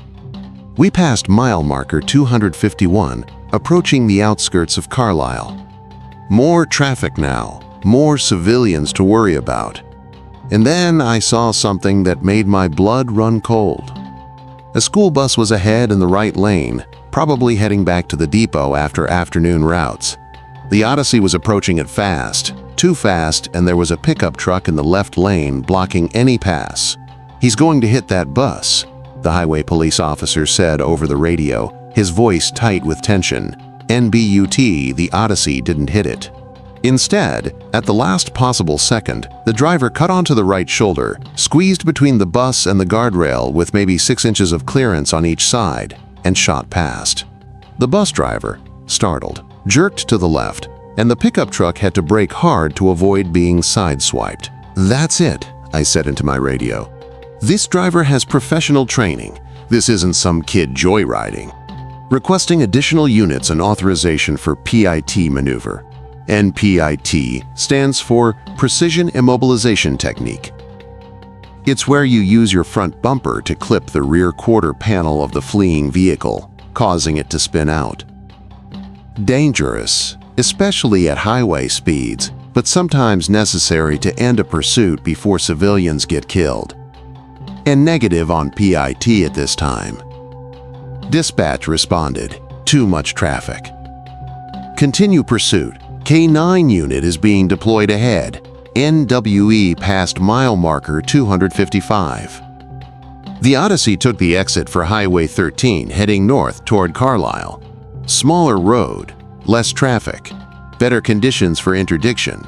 We passed mile marker 251, approaching the outskirts of Carlisle. More traffic now, more civilians to worry about. And then I saw something that made my blood run cold. A school bus was ahead in the right lane, probably heading back to the depot after afternoon routes. The Odyssey was approaching it fast, too fast, and there was a pickup truck in the left lane blocking any pass. "He's going to hit that bus," the highway police officer said over the radio, his voice tight with tension. NBUT, the Odyssey didn't hit it. Instead, at the last possible second, the driver cut onto the right shoulder, squeezed between the bus and the guardrail with maybe 6 inches of clearance on each side, and shot past. The bus driver, startled, jerked to the left, and the pickup truck had to brake hard to avoid being sideswiped. "That's it," I said into my radio. "This driver has professional training. This isn't some kid joyriding." Requesting additional units and authorization for PIT maneuver. NPIT stands for Precision Immobilization Technique. It's where you use your front bumper to clip the rear quarter panel of the fleeing vehicle, causing it to spin out. Dangerous, especially at highway speeds, but sometimes necessary to end a pursuit before civilians get killed. And negative on PIT at this time. Dispatch responded, "Too much traffic." Continue pursuit. K9 unit is being deployed ahead. NWE past mile marker 255. The Odyssey took the exit for Highway 13 heading north toward Carlisle. Smaller road, less traffic, better conditions for interdiction.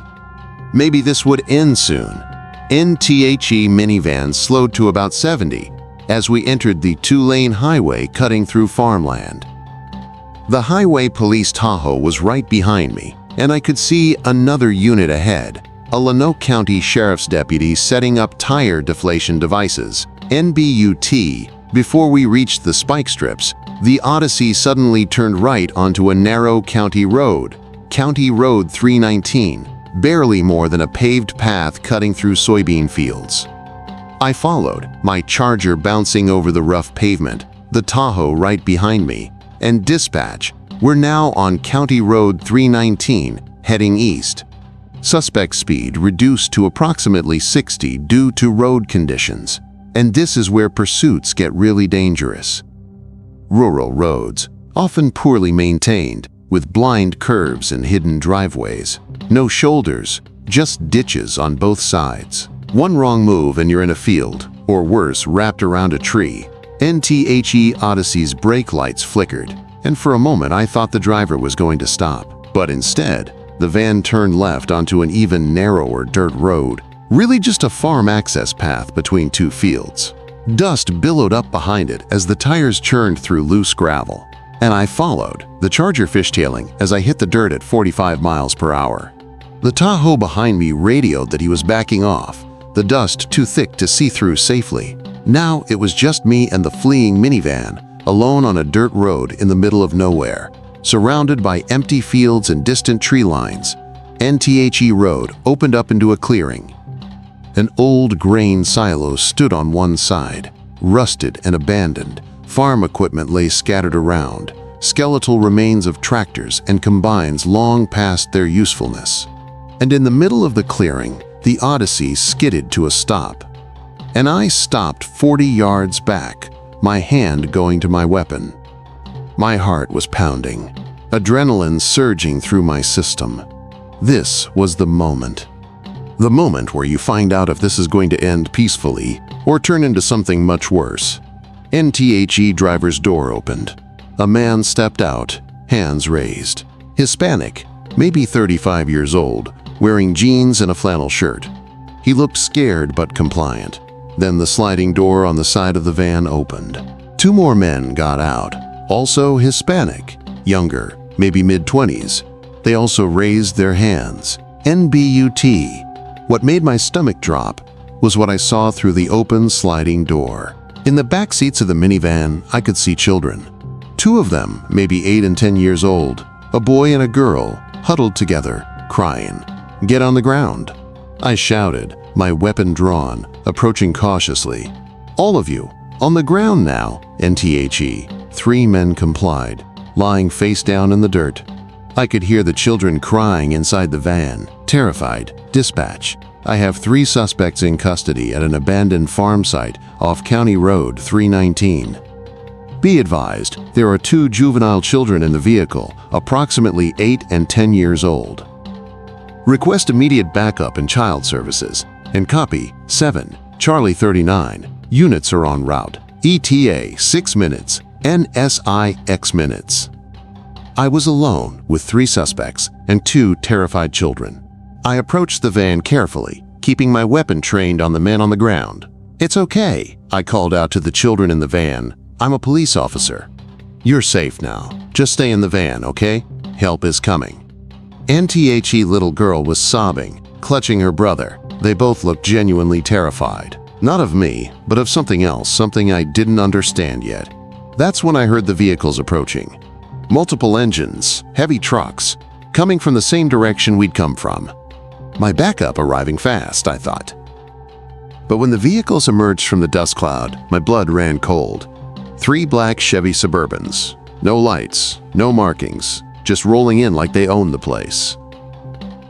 Maybe this would end soon. NTHE minivan slowed to about 70 as we entered the 2-lane highway cutting through farmland. The Highway Police Tahoe was right behind me, and I could see another unit ahead, a Lonoke County Sheriff's deputy setting up tire deflation devices. NBUT. Before we reached the spike strips, the Odyssey suddenly turned right onto a narrow county road, County Road 319, barely more than a paved path cutting through soybean fields. I followed, my Charger bouncing over the rough pavement, the Tahoe right behind me, and dispatch. We're now on County Road 319, heading east. Suspect speed reduced to approximately 60 due to road conditions, and this is where pursuits get really dangerous. Rural roads, often poorly maintained, with blind curves and hidden driveways. No shoulders, just ditches on both sides. One wrong move and you're in a field, or worse, wrapped around a tree. NTHE Odyssey's brake lights flickered, and for a moment I thought the driver was going to stop. But instead, the van turned left onto an even narrower dirt road, really just a farm access path between two fields. Dust billowed up behind it as the tires churned through loose gravel, and I followed, the Charger fishtailing as I hit the dirt at 45 miles per hour. The Tahoe behind me radioed that he was backing off, the dust too thick to see through safely. Now it was just me and the fleeing minivan, alone on a dirt road in the middle of nowhere, surrounded by empty fields and distant tree lines. NTHE Road opened up into a clearing. An old grain silo stood on one side, rusted and abandoned. Farm equipment lay scattered around, skeletal remains of tractors and combines long past their usefulness. And in the middle of the clearing, the Odyssey skidded to a stop. And I stopped 40 yards back, my hand going to my weapon. My heart was pounding, adrenaline surging through my system. This was the moment. The moment where you find out if this is going to end peacefully or turn into something much worse. NTHE driver's door opened. A man stepped out, hands raised. Hispanic, maybe 35 years old, wearing jeans and a flannel shirt. He looked scared but compliant. Then the sliding door on the side of the van opened. 2 more men got out, also Hispanic, younger, maybe mid-20s. They also raised their hands. NBUT. What made my stomach drop was what I saw through the open sliding door. In the back seats of the minivan, I could see children. 2 of them, maybe 8 and 10 years old, a boy and a girl, huddled together, crying. "Get on the ground," I shouted, my weapon drawn, approaching cautiously. "All of you, on the ground now," NTHE. 3 men complied, lying face down in the dirt. I could hear the children crying inside the van, terrified. "Dispatch. I have 3 suspects in custody at an abandoned farm site off County Road 319. Be advised, there are 2 juvenile children in the vehicle, approximately 8 and 10 years old. Request immediate backup and child services, and copy 7, Charlie 39. Units are en route. ETA 6 minutes, NSI X minutes." I was alone with 3 suspects and 2 terrified children. I approached the van carefully, keeping my weapon trained on the man on the ground. "It's okay," I called out to the children in the van. "I'm a police officer. You're safe now. Just stay in the van, okay? Help is coming." NTHE little girl was sobbing, clutching her brother. They both looked genuinely terrified. Not of me, but of something else, something I didn't understand yet. That's when I heard the vehicles approaching. Multiple engines, heavy trucks, coming from the same direction we'd come from. My backup arriving fast, I thought. But when the vehicles emerged from the dust cloud, my blood ran cold. 3 black Chevy Suburbans. No lights, no markings, just rolling in like they owned the place.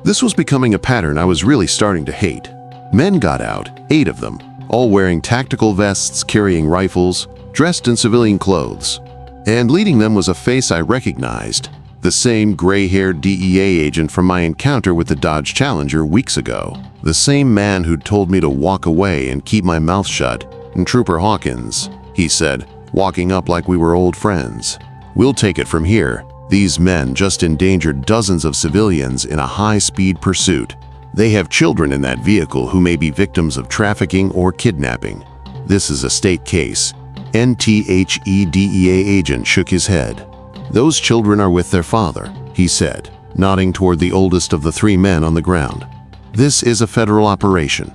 This was becoming a pattern I was really starting to hate. Men got out, 8 of them, all wearing tactical vests, carrying rifles, dressed in civilian clothes. And leading them was a face I recognized. The same gray-haired DEA agent from my encounter with the Dodge Challenger weeks ago. The same man who'd told me to walk away and keep my mouth shut. "And Trooper Hawkins," he said, walking up like we were old friends. "We'll take it from here. These men just endangered dozens of civilians in a high-speed pursuit. They have children in that vehicle who may be victims of trafficking or kidnapping. This is a state case." NTHE DEA agent shook his head. "Those children are with their father," he said, nodding toward the oldest of the 3 men on the ground. "This is a federal operation.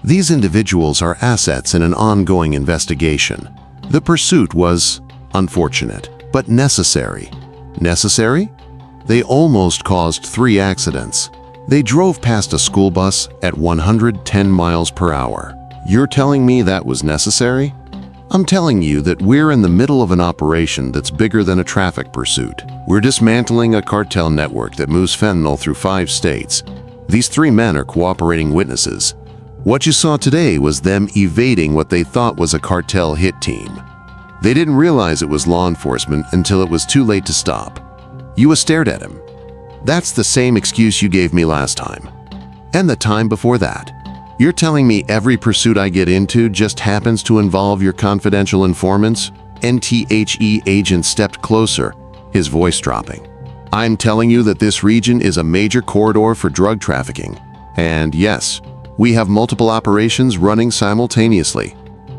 These individuals are assets in an ongoing investigation. The pursuit was unfortunate, but necessary." Necessary? They almost caused 3 accidents. They drove past a school bus at 110 miles per hour. You're telling me that was necessary? I'm telling you that we're in the middle of an operation that's bigger than a traffic pursuit. We're dismantling a cartel network that moves fentanyl through 5 states. These 3 men are cooperating witnesses. What you saw today was them evading what they thought was a cartel hit team. They didn't realize it was law enforcement until it was too late to stop. You stared at him. That's the same excuse you gave me last time. And the time before that. You're telling me every pursuit I get into just happens to involve your confidential informants? NTHE agent stepped closer, his voice dropping. I'm telling you that this region is a major corridor for drug trafficking. And yes, we have multiple operations running simultaneously.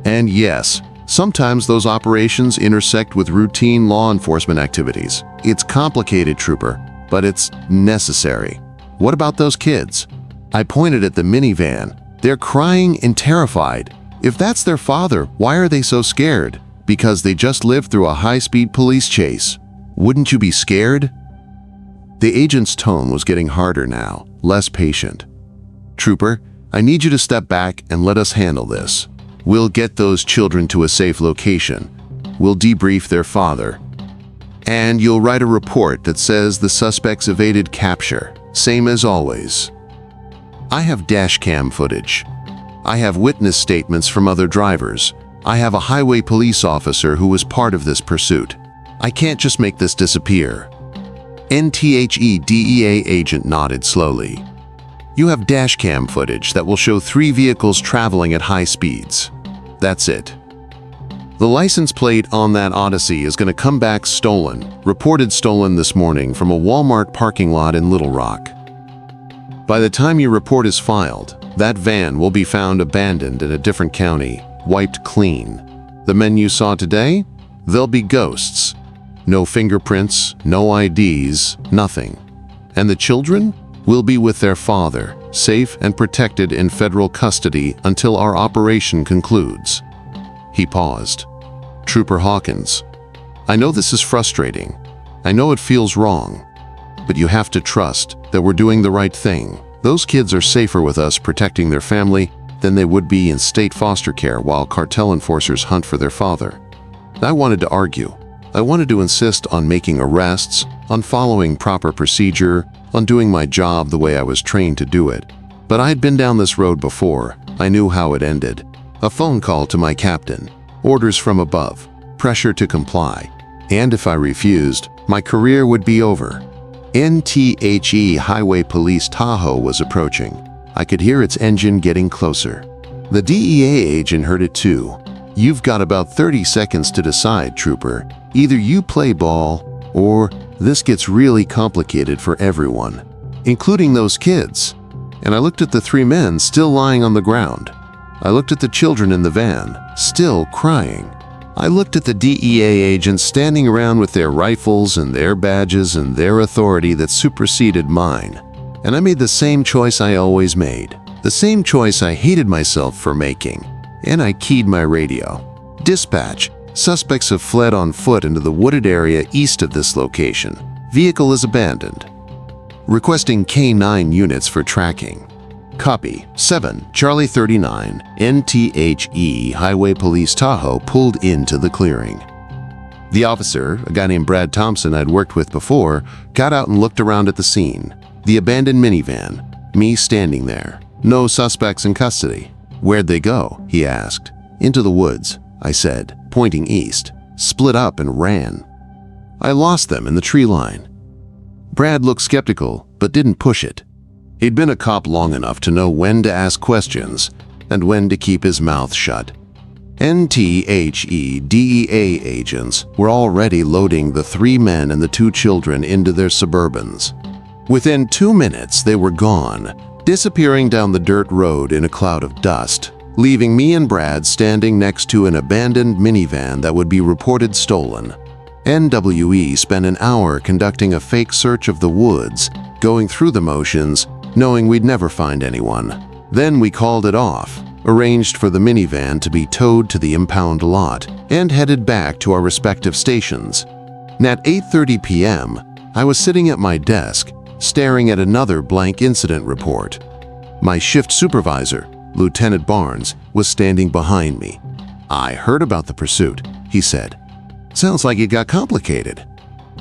And yes, sometimes those operations intersect with routine law enforcement activities. It's complicated, Trooper, but it's necessary. What about those kids? I pointed at the minivan. They're crying and terrified. If that's their father, why are they so scared? Because they just lived through a high-speed police chase. Wouldn't you be scared? The agent's tone was getting harder now, less patient. "Trooper, I need you to step back and let us handle this. We'll get those children to a safe location. We'll debrief their father. And you'll write a report that says the suspects evaded capture, same as always. I have dashcam footage. I have witness statements from other drivers. I have a highway police officer who was part of this pursuit. I can't just make this disappear." NTHE DEA agent nodded slowly. "You have dashcam footage that will show 3 vehicles traveling at high speeds. That's it. The license plate on that Odyssey is going to come back stolen, reported stolen this morning from a Walmart parking lot in Little Rock. By the time your report is filed, that van will be found abandoned in a different county, wiped clean. The men you saw today? They'll be ghosts. No fingerprints, no IDs, nothing. And the children will be with their father, safe and protected in federal custody until our operation concludes." He paused. "Trooper Hawkins, I know this is frustrating. I know it feels wrong. But you have to trust that we're doing the right thing. Those kids are safer with us protecting their family than they would be in state foster care while cartel enforcers hunt for their father." I wanted to argue. I wanted to insist on making arrests, on following proper procedure, on doing my job the way I was trained to do it. But I had been down this road before. I knew how it ended. A phone call to my captain, orders from above, pressure to comply. And if I refused, my career would be over. NTHE Highway Police Tahoe was approaching. I could hear its engine getting closer. The DEA agent heard it too. "You've got about 30 seconds to decide, Trooper. Either you play ball, or this gets really complicated for everyone, including those kids." And I looked at the 3 men still lying on the ground. I looked at the children in the van, still crying. I looked at the DEA agents standing around with their rifles and their badges and their authority that superseded mine. And I made the same choice I always made, the same choice I hated myself for making. And I keyed my radio. "Dispatch, suspects have fled on foot into the wooded area east of this location. Vehicle is abandoned. Requesting K9 units for tracking." Copy. 7 Charlie 39 NTHE Highway Police Tahoe pulled into the clearing. The officer, a guy named Brad Thompson I'd worked with before, got out and looked around at the scene. The abandoned minivan. Me standing there. No suspects in custody. "Where'd they go?" he asked. "Into the woods," I said, pointing east. "Split up and ran. I lost them in the tree line." Brad looked skeptical, but didn't push it. He'd been a cop long enough to know when to ask questions and when to keep his mouth shut. NTHE DEA agents were already loading the 3 men and the 2 children into their Suburbans. Within 2 minutes, they were gone, disappearing down the dirt road in a cloud of dust, leaving me and Brad standing next to an abandoned minivan that would be reported stolen. NWE spent an hour conducting a fake search of the woods, going through the motions, knowing we'd never find anyone. Then we called it off, arranged for the minivan to be towed to the impound lot, and headed back to our respective stations. And at 8:30 p.m., I was sitting at my desk, staring at another blank incident report. My shift supervisor, Lieutenant Barnes, was standing behind me. "I heard about the pursuit," he said. "Sounds like it got complicated."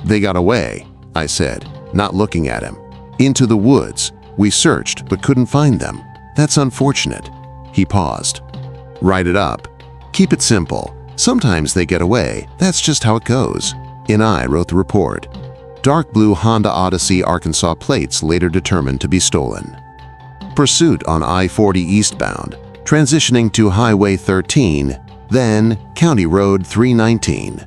"They got away," I said, not looking at him. "Into the woods. We searched but couldn't find them. That's unfortunate." He paused. "Write it up. Keep it simple. Sometimes they get away. That's just how it goes." And I wrote the report. Dark blue Honda Odyssey Arkansas plates later determined to be stolen. Pursuit on I-40 eastbound, transitioning to Highway 13, then County Road 319.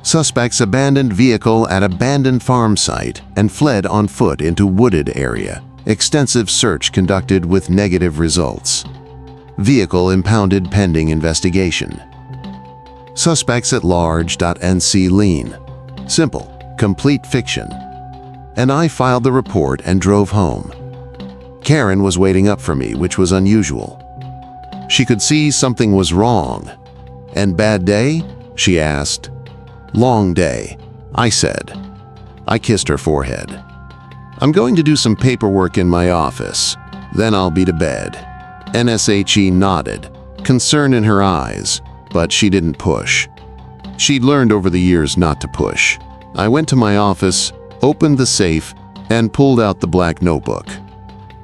Suspects abandoned vehicle at abandoned farm site and fled on foot into wooded area. Extensive search conducted with negative results. Vehicle impounded pending investigation. Suspects at large.nc lien. Simple, complete fiction. And I filed the report and drove home. Karen was waiting up for me, which was unusual. She could see something was wrong. "And bad day?" she asked. "Long day," I said. I kissed her forehead. "I'm going to do some paperwork in my office. Then I'll be to bed." NSHE nodded, concern in her eyes, but she didn't push. She'd learned over the years not to push. I went to my office, opened the safe, and pulled out the black notebook.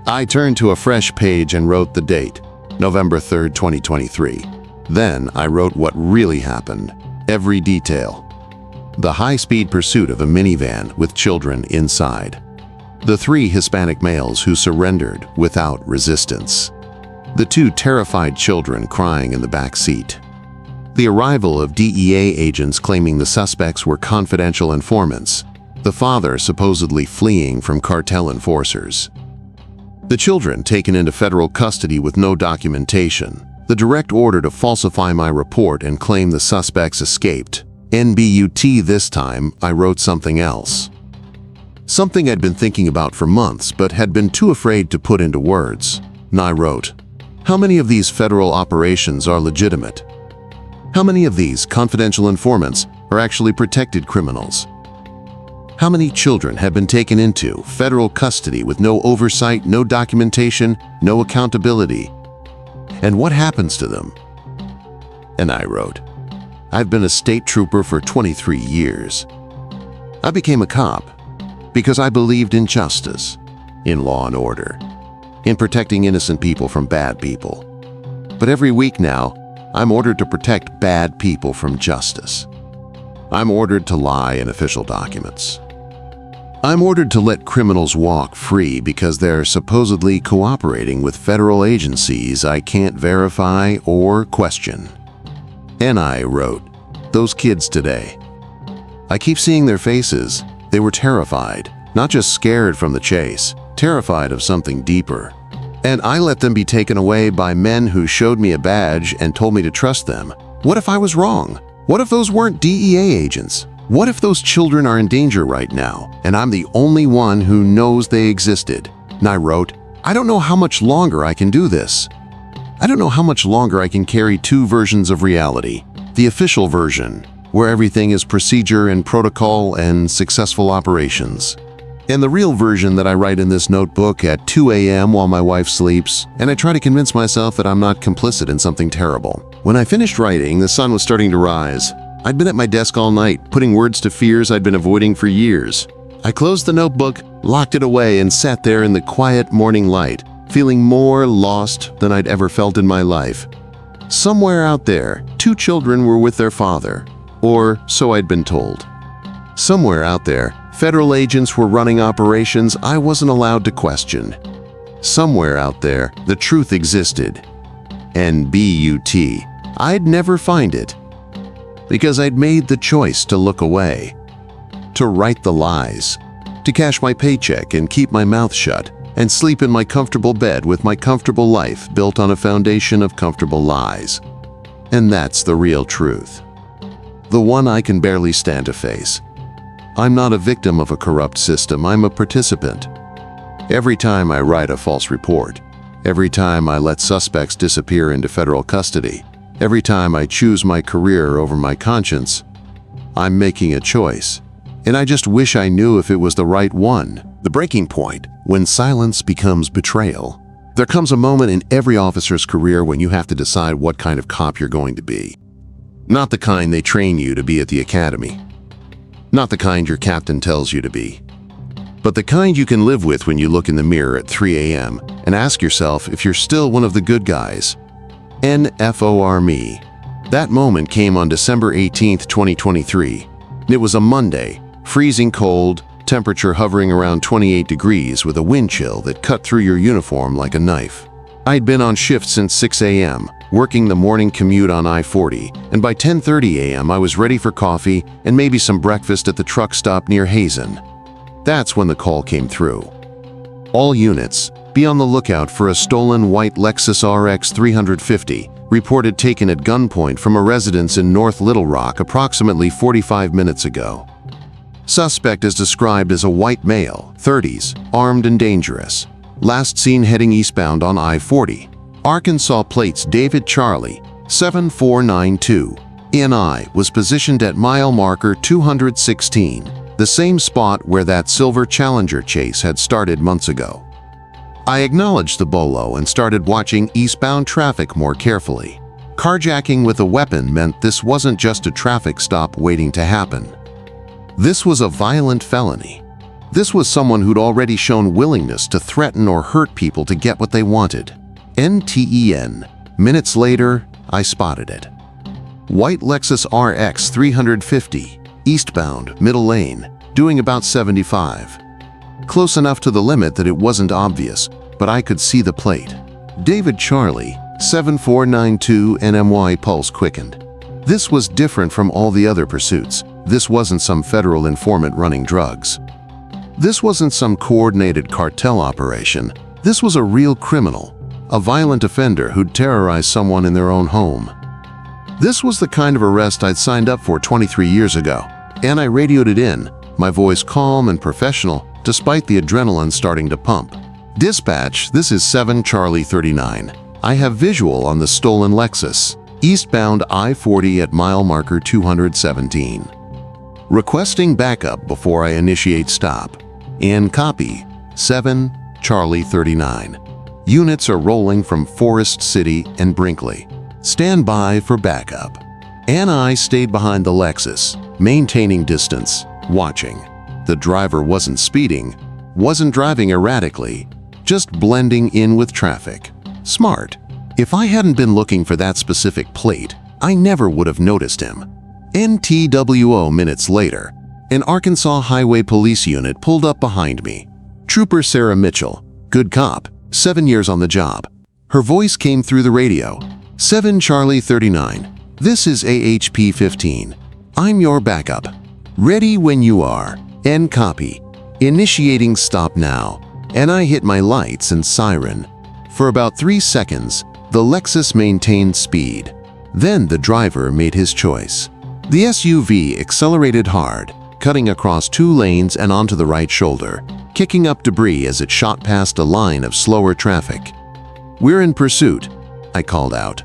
I turned to a fresh page and wrote the date, November 3rd, 2023. Then I wrote what really happened, every detail. The high-speed pursuit of a minivan with children inside. The 3 Hispanic males who surrendered without resistance. The 2 terrified children crying in the back seat. The arrival of DEA agents claiming the suspects were confidential informants. The father supposedly fleeing from cartel enforcers. The children taken into federal custody with no documentation. The direct order to falsify my report and claim the suspects escaped. NBUT this time, I wrote something else. Something I'd been thinking about for months but had been too afraid to put into words. And I wrote, how many of these federal operations are legitimate? How many of these confidential informants are actually protected criminals? How many children have been taken into federal custody with no oversight, no documentation, no accountability? And what happens to them? And I wrote, I've been a state trooper for 23 years. I became a cop because I believed in justice, in law and order, in protecting innocent people from bad people. But every week now, I'm ordered to protect bad people from justice. I'm ordered to lie in official documents. I'm ordered to let criminals walk free because they're supposedly cooperating with federal agencies I can't verify or question. And I wrote, those kids today. I keep seeing their faces. They were terrified, not just scared from the chase, terrified of something deeper. And I let them be taken away by men who showed me a badge and told me to trust them. What if I was wrong? What if those weren't DEA agents? What if those children are in danger right now, and I'm the only one who knows they existed? And I wrote, I don't know how much longer I can do this. I don't know how much longer I can carry 2 versions of reality. The official version, where everything is procedure and protocol and successful operations. And the real version that I write in this notebook at 2 a.m. while my wife sleeps, and I try to convince myself that I'm not complicit in something terrible. When I finished writing, the sun was starting to rise. I'd been at my desk all night, putting words to fears I'd been avoiding for years. I closed the notebook, locked it away, and sat there in the quiet morning light, feeling more lost than I'd ever felt in my life. Somewhere out there, 2 children were with their father, or so I'd been told. Somewhere out there, federal agents were running operations I wasn't allowed to question. Somewhere out there, the truth existed. NBUT. I'd never find it. Because I'd made the choice to look away, to write the lies, to cash my paycheck and keep my mouth shut, and sleep in my comfortable bed with my comfortable life built on a foundation of comfortable lies. And that's the real truth. The one I can barely stand to face. I'm not a victim of a corrupt system, I'm a participant. Every time I write a false report, every time I let suspects disappear into federal custody, every time I choose my career over my conscience, I'm making a choice. And I just wish I knew if it was the right one. The breaking point, when silence becomes betrayal. There comes a moment in every officer's career when you have to decide what kind of cop you're going to be. Not the kind they train you to be at the academy. Not the kind your captain tells you to be. But the kind you can live with when you look in the mirror at 3 a.m. and ask yourself if you're still one of the good guys. NFOR me. That moment came on December 18th, 2023. It was a Monday, freezing cold, temperature hovering around 28 degrees with a wind chill that cut through your uniform like a knife. I'd been on shift since 6 a.m., working the morning commute on I-40, and by 10:30 a.m. I was ready for coffee and maybe some breakfast at the truck stop near Hazen. That's when the call came through. All units, be on the lookout for a stolen white Lexus RX 350, reported taken at gunpoint from a residence in North Little Rock approximately 45 minutes ago. Suspect is described as a white male, 30s, armed and dangerous. Last seen heading eastbound on I-40. Arkansas plates David Charlie, 7492. NI was positioned at mile marker 216. the same spot where that silver Challenger chase had started months ago. I acknowledged the bolo and started watching eastbound traffic more carefully. Carjacking with a weapon meant this wasn't just a traffic stop waiting to happen. This was a violent felony. This was someone who'd already shown willingness to threaten or hurt people to get what they wanted. NTEN. Minutes later, I spotted it. White Lexus RX 350, eastbound, middle lane, doing about 75. Close enough to the limit that it wasn't obvious, but I could see the plate. David Charlie, 7492 NMY. Pulse quickened. This was different from all the other pursuits. This wasn't some federal informant running drugs. This wasn't some coordinated cartel operation. This was a real criminal, a violent offender who'd terrorized someone in their own home. This was the kind of arrest I'd signed up for 23 years ago, and I radioed it in, my voice calm and professional, despite the adrenaline starting to pump. Dispatch, this is 7 Charlie 39. I have visual on the stolen Lexus, eastbound I-40 at mile marker 217. Requesting backup before I initiate stop. And copy, 7 Charlie 39. Units are rolling from Forest City and Brinkley. Stand by for backup. And I stayed behind the Lexus, maintaining distance, watching. The driver wasn't speeding, wasn't driving erratically, just blending in with traffic. Smart. If I hadn't been looking for that specific plate, I never would have noticed him. NTWO. Minutes later, an Arkansas Highway Police unit pulled up behind me. Trooper Sarah Mitchell, good cop, 7 years on the job. Her voice came through the radio. 7 Charlie 39. This is AHP 15. I'm your backup. Ready when you are. And copy. Initiating stop now. And I hit my lights and siren. For about 3 seconds, the Lexus maintained speed. Then the driver made his choice. The SUV accelerated hard, cutting across 2 lanes and onto the right shoulder, kicking up debris as it shot past a line of slower traffic. We're in pursuit, I called out.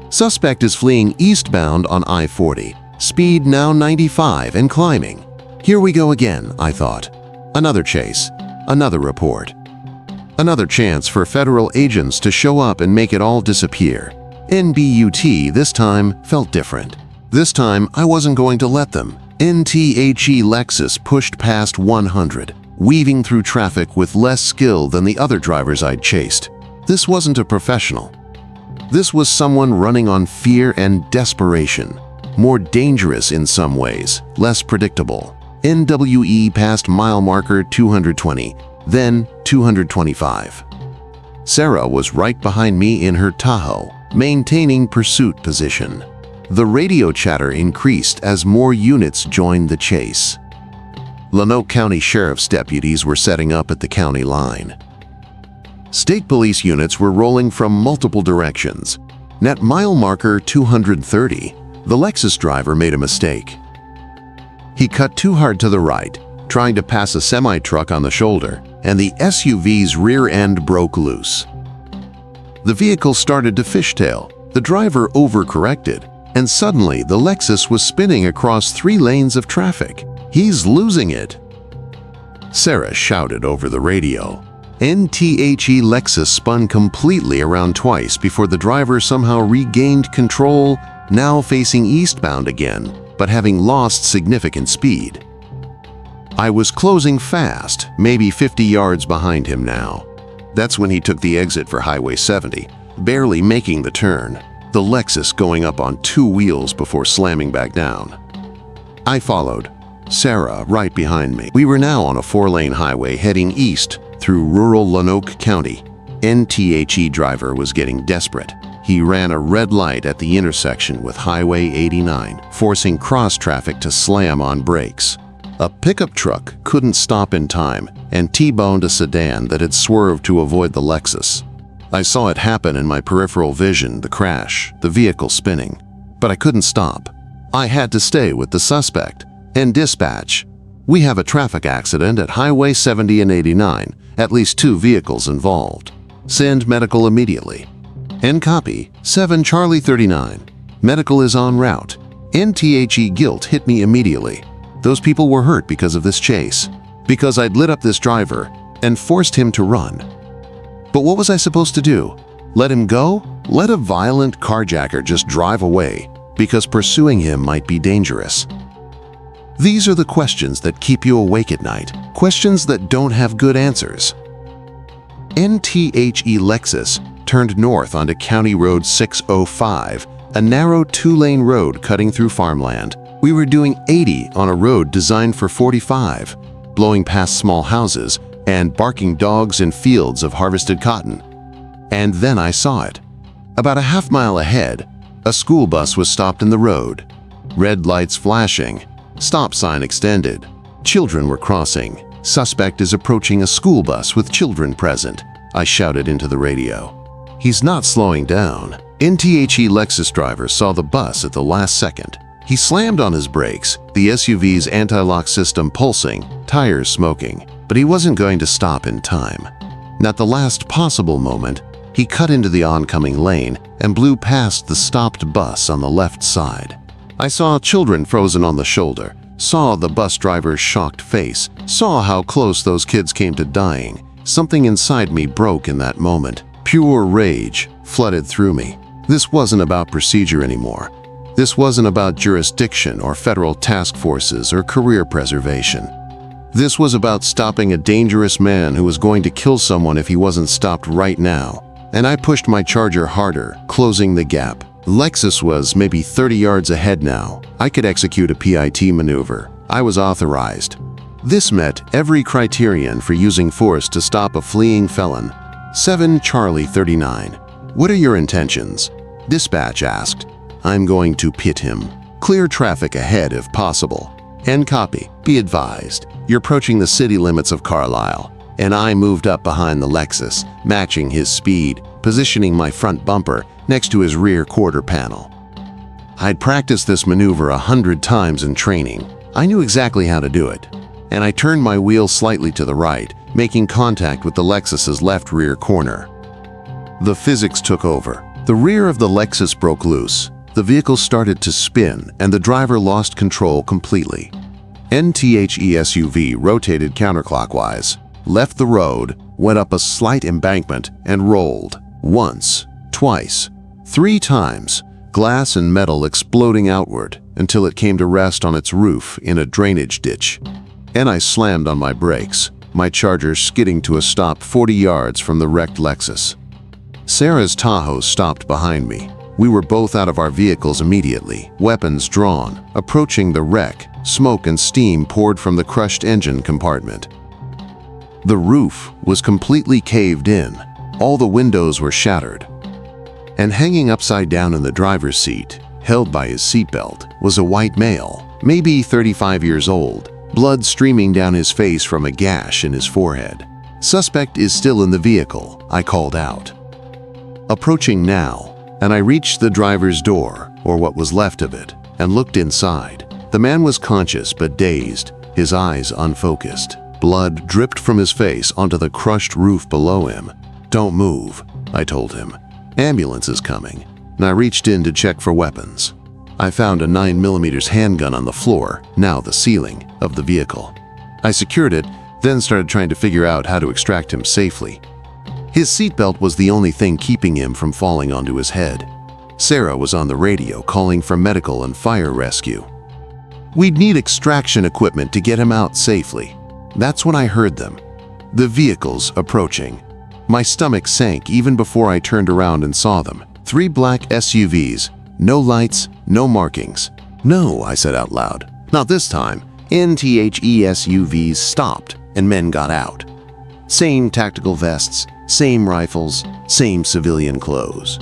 Suspect is fleeing eastbound on I-40, speed now 95 and climbing. Here we go again, I thought. Another chase, another report. Another chance for federal agents to show up and make it all disappear. NBUT this time felt different. This time I wasn't going to let them. NTHE Lexus pushed past 100, weaving through traffic with less skill than the other drivers I'd chased. This wasn't a professional. This was someone running on fear and desperation. More dangerous in some ways, less predictable. NWE passed mile marker 220, then 225. Sarah was right behind me in her Tahoe, maintaining pursuit position. The radio chatter increased as more units joined the chase. Lonoke County Sheriff's deputies were setting up at the county line. State police units were rolling from multiple directions. At mile marker 230, the Lexus driver made a mistake. He cut too hard to the right, trying to pass a semi-truck on the shoulder, and the SUV's rear end broke loose. The vehicle started to fishtail. The driver overcorrected, and suddenly the Lexus was spinning across 3 lanes of traffic. He's losing it. Sarah shouted over the radio. NTHE Lexus spun completely around twice before the driver somehow regained control, now facing eastbound again, but having lost significant speed. I was closing fast, maybe 50 yards behind him now. That's when he took the exit for Highway 70, barely making the turn, the Lexus going up on 2 wheels before slamming back down. I followed, Sarah right behind me. We were now on a 4-lane highway heading east through rural Lonoke County. NTHE driver was getting desperate. He ran a red light at the intersection with Highway 89, forcing cross traffic to slam on brakes. A pickup truck couldn't stop in time and T-boned a sedan that had swerved to avoid the Lexus. I saw it happen in my peripheral vision, the crash, the vehicle spinning. But I couldn't stop. I had to stay with the suspect. And dispatch. We have a traffic accident at Highway 70 and 89, at least 2 vehicles involved. Send medical immediately. And copy, 7 Charlie 39. Medical is en route. NTHE guilt hit me immediately. Those people were hurt because of this chase, because I'd lit up this driver and forced him to run. But what was I supposed to do? Let him go? Let a violent carjacker just drive away because pursuing him might be dangerous? These are the questions that keep you awake at night, questions that don't have good answers. NTHE Lexus turned north onto County Road 605, a narrow two-lane road cutting through farmland. We were doing 80 on a road designed for 45, blowing past small houses and barking dogs in fields of harvested cotton. And then I saw it. About a half-mile ahead, a school bus was stopped in the road. Red lights flashing, stop sign extended. Children were crossing. Suspect is approaching a school bus with children present, I shouted into the radio. He's not slowing down. NTHE Lexus driver saw the bus at the last second. He slammed on his brakes, the SUV's anti-lock system pulsing, tires smoking, but he wasn't going to stop in time. And at the last possible moment, he cut into the oncoming lane and blew past the stopped bus on the left side. I saw children frozen on the shoulder, saw the bus driver's shocked face, saw how close those kids came to dying. Something inside me broke in that moment. Pure rage flooded through me. This wasn't about procedure anymore. This wasn't about jurisdiction or federal task forces or career preservation. This was about stopping a dangerous man who was going to kill someone if he wasn't stopped right now. And I pushed my Charger harder, closing the gap. Lexus was maybe 30 yards ahead now. I could execute a PIT maneuver. I was authorized. This met every criterion for using force to stop a fleeing felon. 7 Charlie 39. What are your intentions? Dispatch asked. I'm going to pit him. Clear traffic ahead if possible. End copy. Be advised. You're approaching the city limits of Carlisle, and I moved up behind the Lexus, matching his speed, positioning my front bumper next to his rear quarter panel. I'd practiced this maneuver 100 times in training. I knew exactly how to do it, and I turned my wheel slightly to the right, making contact with the Lexus's left rear corner. The physics took over. The rear of the Lexus broke loose. The vehicle started to spin, and the driver lost control completely. NTHE SUV rotated counterclockwise, left the road, went up a slight embankment, and rolled. Once, twice, 3 times, glass and metal exploding outward until it came to rest on its roof in a drainage ditch. And I slammed on my brakes, my Charger skidding to a stop 40 yards from the wrecked Lexus. Sarah's Tahoe stopped behind me. We were both out of our vehicles immediately, weapons drawn, approaching the wreck. Smoke and steam poured from the crushed engine compartment. The roof was completely caved in. All the windows were shattered. And hanging upside down in the driver's seat, held by his seatbelt, was a white male, maybe 35 years old, blood streaming down his face from a gash in his forehead. Suspect is still in the vehicle, I called out. Approaching now, and I reached the driver's door, or what was left of it, and looked inside. The man was conscious but dazed, his eyes unfocused. Blood dripped from his face onto the crushed roof below him. Don't move, I told him. Ambulance is coming, and I reached in to check for weapons. I found a 9mm handgun on the floor, now the ceiling, of the vehicle. I secured it, then started trying to figure out how to extract him safely. His seatbelt was the only thing keeping him from falling onto his head. Sarah was on the radio calling for medical and fire rescue. We'd need extraction equipment to get him out safely. That's when I heard them. The vehicles approaching. My stomach sank even before I turned around and saw them. 3 black SUVs, no lights, no markings. No, I said out loud. Not this time. NTHE SUVs stopped and men got out. Same tactical vests, same rifles, same civilian clothes.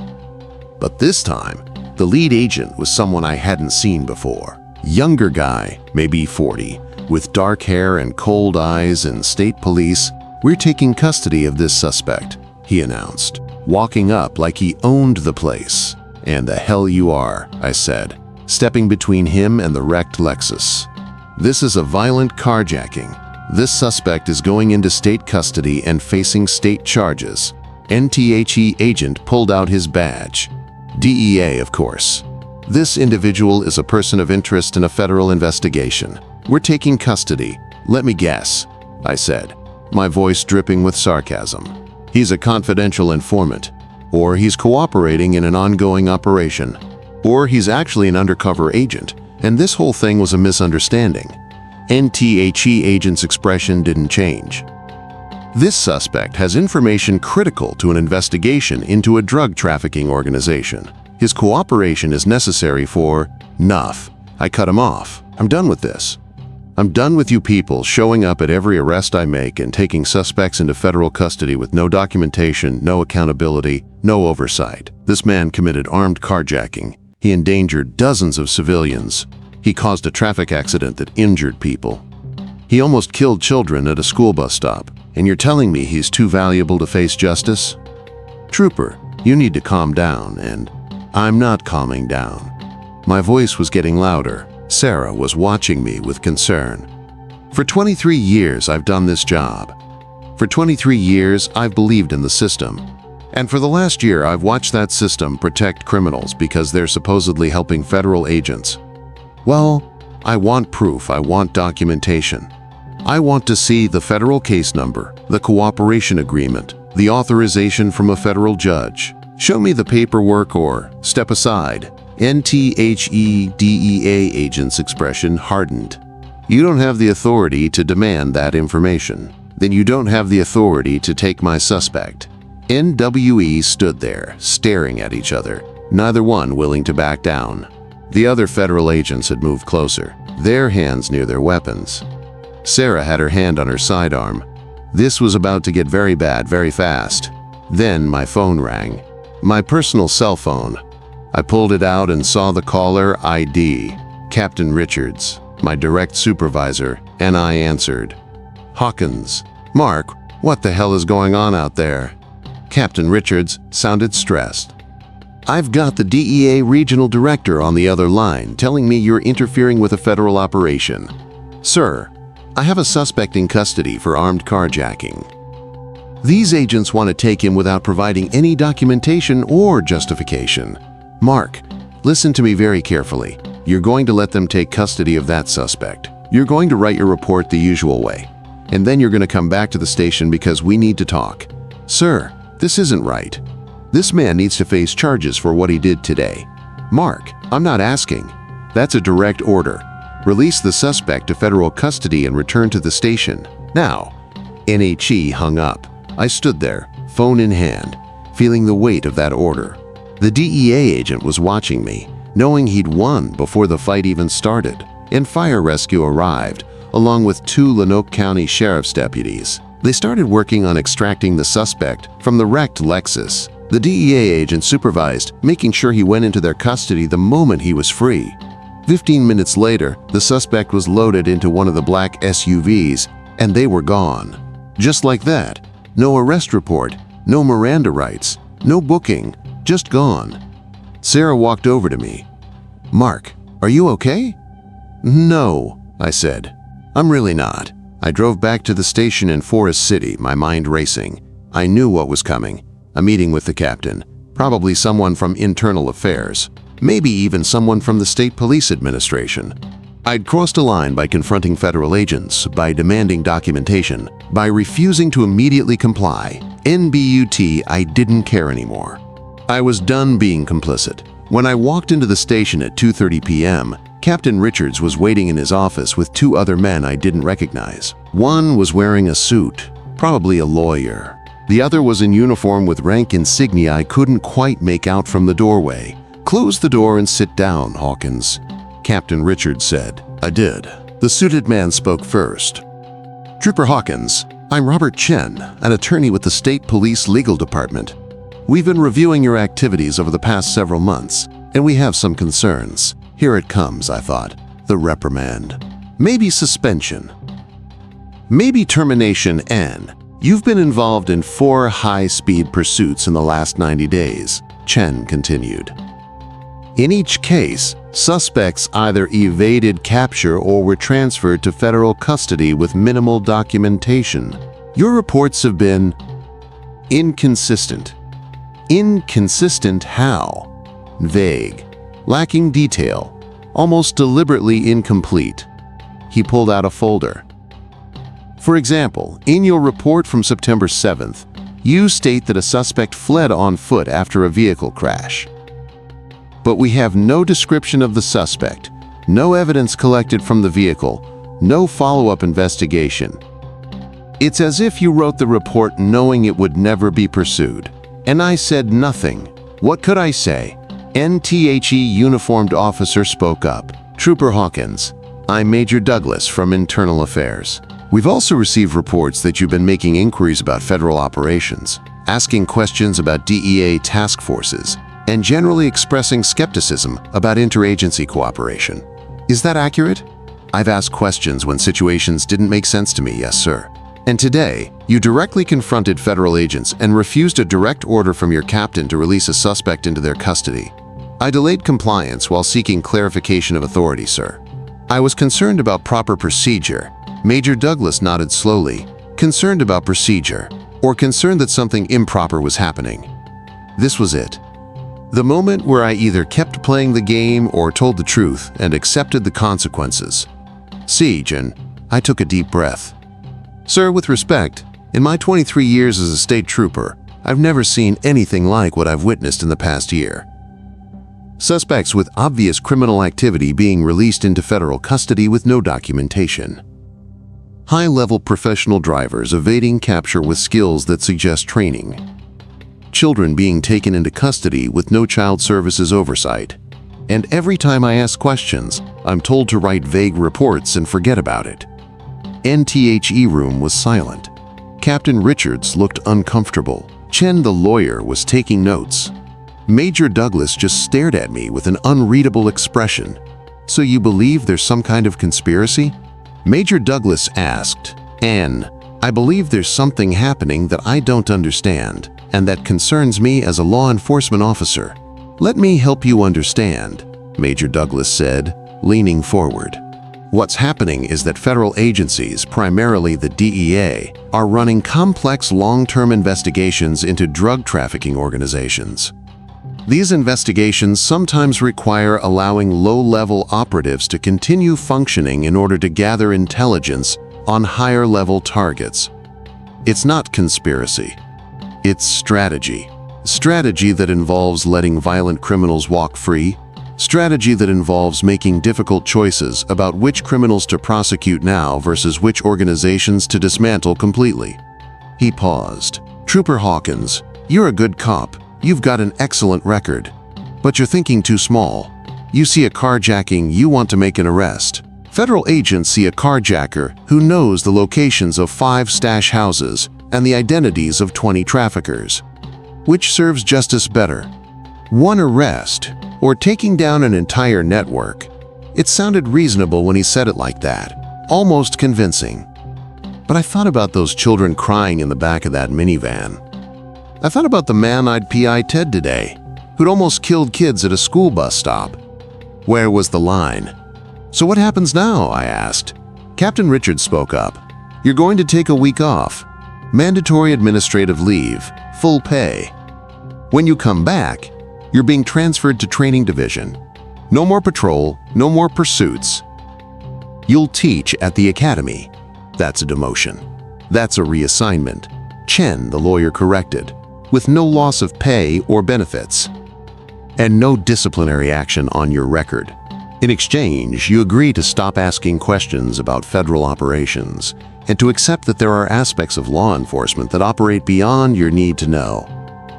But this time, the lead agent was someone I hadn't seen before. Younger guy, maybe 40, with dark hair and cold eyes and state police. We're taking custody of this suspect, he announced, walking up like he owned the place. And the hell you are, I said, stepping between him and the wrecked Lexus. This is a violent carjacking. This suspect is going into state custody and facing state charges. NTHE agent pulled out his badge. DEA, of course. This individual is a person of interest in a federal investigation. We're taking custody. Let me guess, I said, my voice dripping with sarcasm. He's a confidential informant, or he's cooperating in an ongoing operation, or he's actually an undercover agent, and this whole thing was a misunderstanding. NTHE agent's expression didn't change. This suspect has information critical to an investigation into a drug trafficking organization. His cooperation is necessary for... Enough. I cut him off. I'm done with this. I'm done with you people showing up at every arrest I make and taking suspects into federal custody with no documentation, no accountability, no oversight. This man committed armed carjacking. He endangered dozens of civilians. He caused a traffic accident that injured people. He almost killed children at a school bus stop. And you're telling me he's too valuable to face justice? Trooper, you need to calm down, and I'm not calming down. My voice was getting louder. Sarah was watching me with concern. For 23 years, I've done this job. For 23 years, I've believed in the system. And for the last year, I've watched that system protect criminals because they're supposedly helping federal agents. Well, I want proof. I want documentation. I want to see the federal case number, the cooperation agreement, the authorization from a federal judge. Show me the paperwork or step aside. NTHE DEA agent's expression hardened. You don't have the authority to demand that information. Then you don't have the authority to take my suspect. NWE stood there, staring at each other, neither one willing to back down. The other federal agents had moved closer, their hands near their weapons. Sarah had her hand on her sidearm. This was about to get very bad very fast. Then my phone rang. My personal cell phone. I pulled it out and saw the caller ID, Captain Richards, my direct supervisor, and I answered. Hawkins. Mark, what the hell is going on out there? Captain Richards sounded stressed. I've got the DEA regional director on the other line telling me you're interfering with a federal operation. Sir, I have a suspect in custody for armed carjacking. These agents want to take him without providing any documentation or justification. Mark, listen to me very carefully. You're going to let them take custody of that suspect. You're going to write your report the usual way. And then you're going to come back to the station because we need to talk. Sir, this isn't right. This man needs to face charges for what he did today. Mark, I'm not asking. That's a direct order. Release the suspect to federal custody and return to the station. Now, NHE hung up. I stood there, phone in hand, feeling the weight of that order. The DEA agent was watching me, knowing he'd won before the fight even started, and fire rescue arrived, along with 2 Lanoke County Sheriff's deputies. They started working on extracting the suspect from the wrecked Lexus. The DEA agent supervised, making sure he went into their custody the moment he was free. 15 minutes later, the suspect was loaded into one of the black SUVs, and they were gone. Just like that. No arrest report, no Miranda rights, no booking, just gone. Sarah walked over to me. Mark, are you okay? No, I said. I'm really not. I drove back to the station in Forest City, my mind racing. I knew what was coming. A meeting with the captain, probably someone from Internal Affairs, maybe even someone from the State Police Administration. I'd crossed a line by confronting federal agents, by demanding documentation, by refusing to immediately comply. NBUT, I didn't care anymore. I was done being complicit. When I walked into the station at 2:30 p.m., Captain Richards was waiting in his office with 2 other men I didn't recognize. One was wearing a suit, probably a lawyer. The other was in uniform with rank insignia I couldn't quite make out from the doorway. Close the door and sit down, Hawkins, Captain Richards said. I did. The suited man spoke first. Trooper Hawkins, I'm Robert Chen, an attorney with the State Police Legal Department. We've been reviewing your activities over the past several months, and we have some concerns. Here it comes, I thought. The reprimand. Maybe suspension. Maybe termination, and you've been involved in 4 high-speed pursuits in the last 90 days, Chen continued. In each case, suspects either evaded capture or were transferred to federal custody with minimal documentation. Your reports have been inconsistent. Inconsistent how? Vague, lacking detail, almost deliberately incomplete. He pulled out a folder. For example, in your report from September 7th, you state that a suspect fled on foot after a vehicle crash. But we have no description of the suspect, no evidence collected from the vehicle, no follow-up investigation. It's as if you wrote the report knowing it would never be pursued. And I said nothing. What could I say? NTHE uniformed officer spoke up. Trooper Hawkins, I'm Major Douglas from Internal Affairs. We've also received reports that you've been making inquiries about federal operations, asking questions about DEA task forces, and generally expressing skepticism about interagency cooperation. Is that accurate? I've asked questions when situations didn't make sense to me, yes, sir. And today, you directly confronted federal agents and refused a direct order from your captain to release a suspect into their custody. I delayed compliance while seeking clarification of authority, sir. I was concerned about proper procedure. Major Douglas nodded slowly, concerned about procedure, or concerned that something improper was happening. This was it. The moment where I either kept playing the game or told the truth and accepted the consequences. Siege, and I took a deep breath. Sir, with respect, in my 23 years as a state trooper, I've never seen anything like what I've witnessed in the past year. Suspects with obvious criminal activity being released into federal custody with no documentation. High-level professional drivers evading capture with skills that suggest training. Children being taken into custody with no child services oversight. And every time I ask questions, I'm told to write vague reports and forget about it. NTHE room was silent. Captain Richards looked uncomfortable. Chen, the lawyer, was taking notes. Major Douglas just stared at me with an unreadable expression. So you believe there's some kind of conspiracy? Major Douglas asked, Anne, I believe there's something happening that I don't understand, and that concerns me as a law enforcement officer. Let me help you understand, Major Douglas said, leaning forward. What's happening is that federal agencies, primarily the DEA, are running complex long-term investigations into drug trafficking organizations. These investigations sometimes require allowing low-level operatives to continue functioning in order to gather intelligence on higher-level targets. It's not conspiracy. It's strategy. Strategy that involves letting violent criminals walk free. Strategy that involves making difficult choices about which criminals to prosecute now versus which organizations to dismantle completely. He paused. Trooper Hawkins, you're a good cop. You've got an excellent record. But you're thinking too small. You see a carjacking, you want to make an arrest. Federal agents see a carjacker who knows the locations of 5 stash houses and the identities of 20 traffickers. Which serves justice better? One arrest or taking down an entire network? It sounded reasonable when he said it like that, almost convincing. But I thought about those children crying in the back of that minivan. I thought about the man I'd PI'd Ted today, who'd almost killed kids at a school bus stop. Where was the line? So what happens now? I asked. Captain Richards spoke up. You're going to take a week off. Mandatory administrative leave, full pay. When you come back, you're being transferred to training division. No more patrol, no more pursuits. You'll teach at the academy. That's a demotion. That's a reassignment. Chen, the lawyer, corrected, with no loss of pay or benefits, and no disciplinary action on your record. In exchange, you agree to stop asking questions about federal operations and to accept that there are aspects of law enforcement that operate beyond your need to know.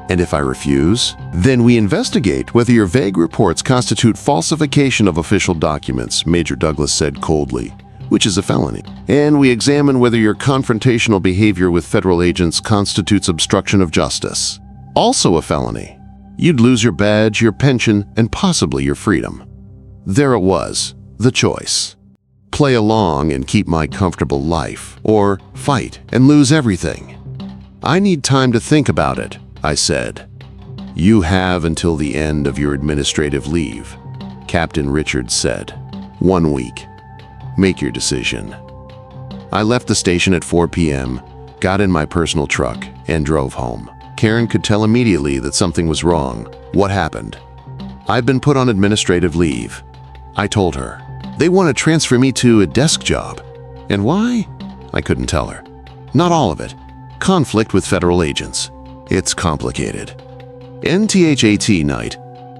And if I refuse, then we investigate whether your vague reports constitute falsification of official documents, Major Douglas said coldly, which is a felony. And we examine whether your confrontational behavior with federal agents constitutes obstruction of justice, also a felony. You'd lose your badge, your pension, and possibly your freedom. There it was, the choice. Play along and keep my comfortable life, or fight and lose everything. I need time to think about it, I said. You have until the end of your administrative leave, Captain Richards said. 1 week. Make your decision. I left the station at 4 p.m., got in my personal truck, and drove home. Karen could tell immediately that something was wrong. What happened? I've been put on administrative leave. I told her. They want to transfer me to a desk job. And why? I couldn't tell her. Not all of it. Conflict with federal agents. It's complicated. NTHAT night.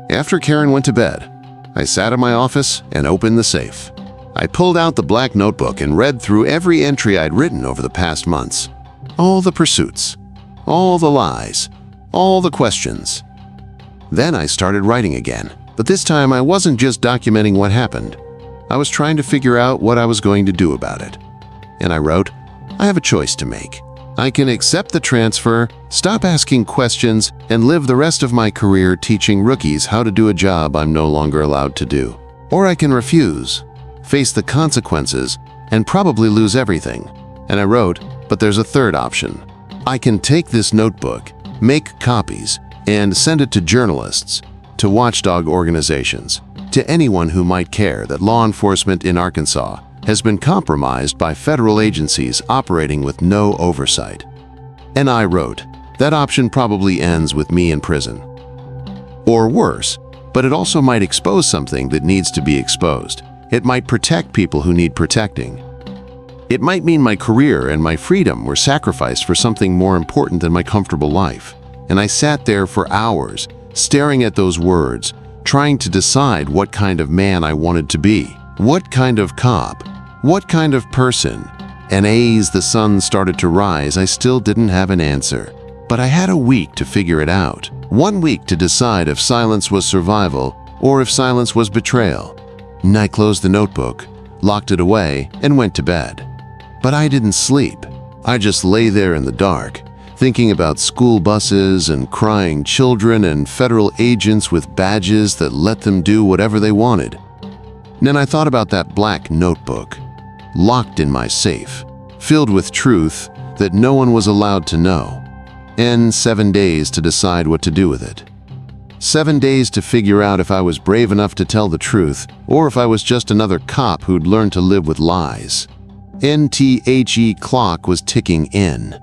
After Karen went to bed, I sat in my office and opened the safe. I pulled out the black notebook and read through every entry I'd written over the past months. All the pursuits, all the lies, all the questions. Then I started writing again, but this time I wasn't just documenting what happened. I was trying to figure out what I was going to do about it. And I wrote, I have a choice to make. I can accept the transfer, stop asking questions, and live the rest of my career teaching rookies how to do a job I'm no longer allowed to do. Or I can refuse, face the consequences, and probably lose everything. And I wrote, but there's a third option. I can take this notebook, make copies, and send it to journalists, to watchdog organizations, to anyone who might care that law enforcement in Arkansas has been compromised by federal agencies operating with no oversight. And I wrote, that option probably ends with me in prison. Or worse, but it also might expose something that needs to be exposed. It might protect people who need protecting. It might mean my career and my freedom were sacrificed for something more important than my comfortable life. And I sat there for hours, staring at those words, trying to decide what kind of man I wanted to be, what kind of cop, what kind of person. And as the sun started to rise, I still didn't have an answer. But I had a week to figure it out. 1 week to decide if silence was survival or if silence was betrayal. And I closed the notebook, locked it away, and went to bed. But I didn't sleep. I just lay there in the dark, thinking about school buses and crying children and federal agents with badges that let them do whatever they wanted. And then I thought about that black notebook, locked in my safe, filled with truth that no one was allowed to know, and 7 days to decide what to do with it. 7 days to figure out if I was brave enough to tell the truth or if I was just another cop who'd learned to live with lies. NTHE clock was ticking in.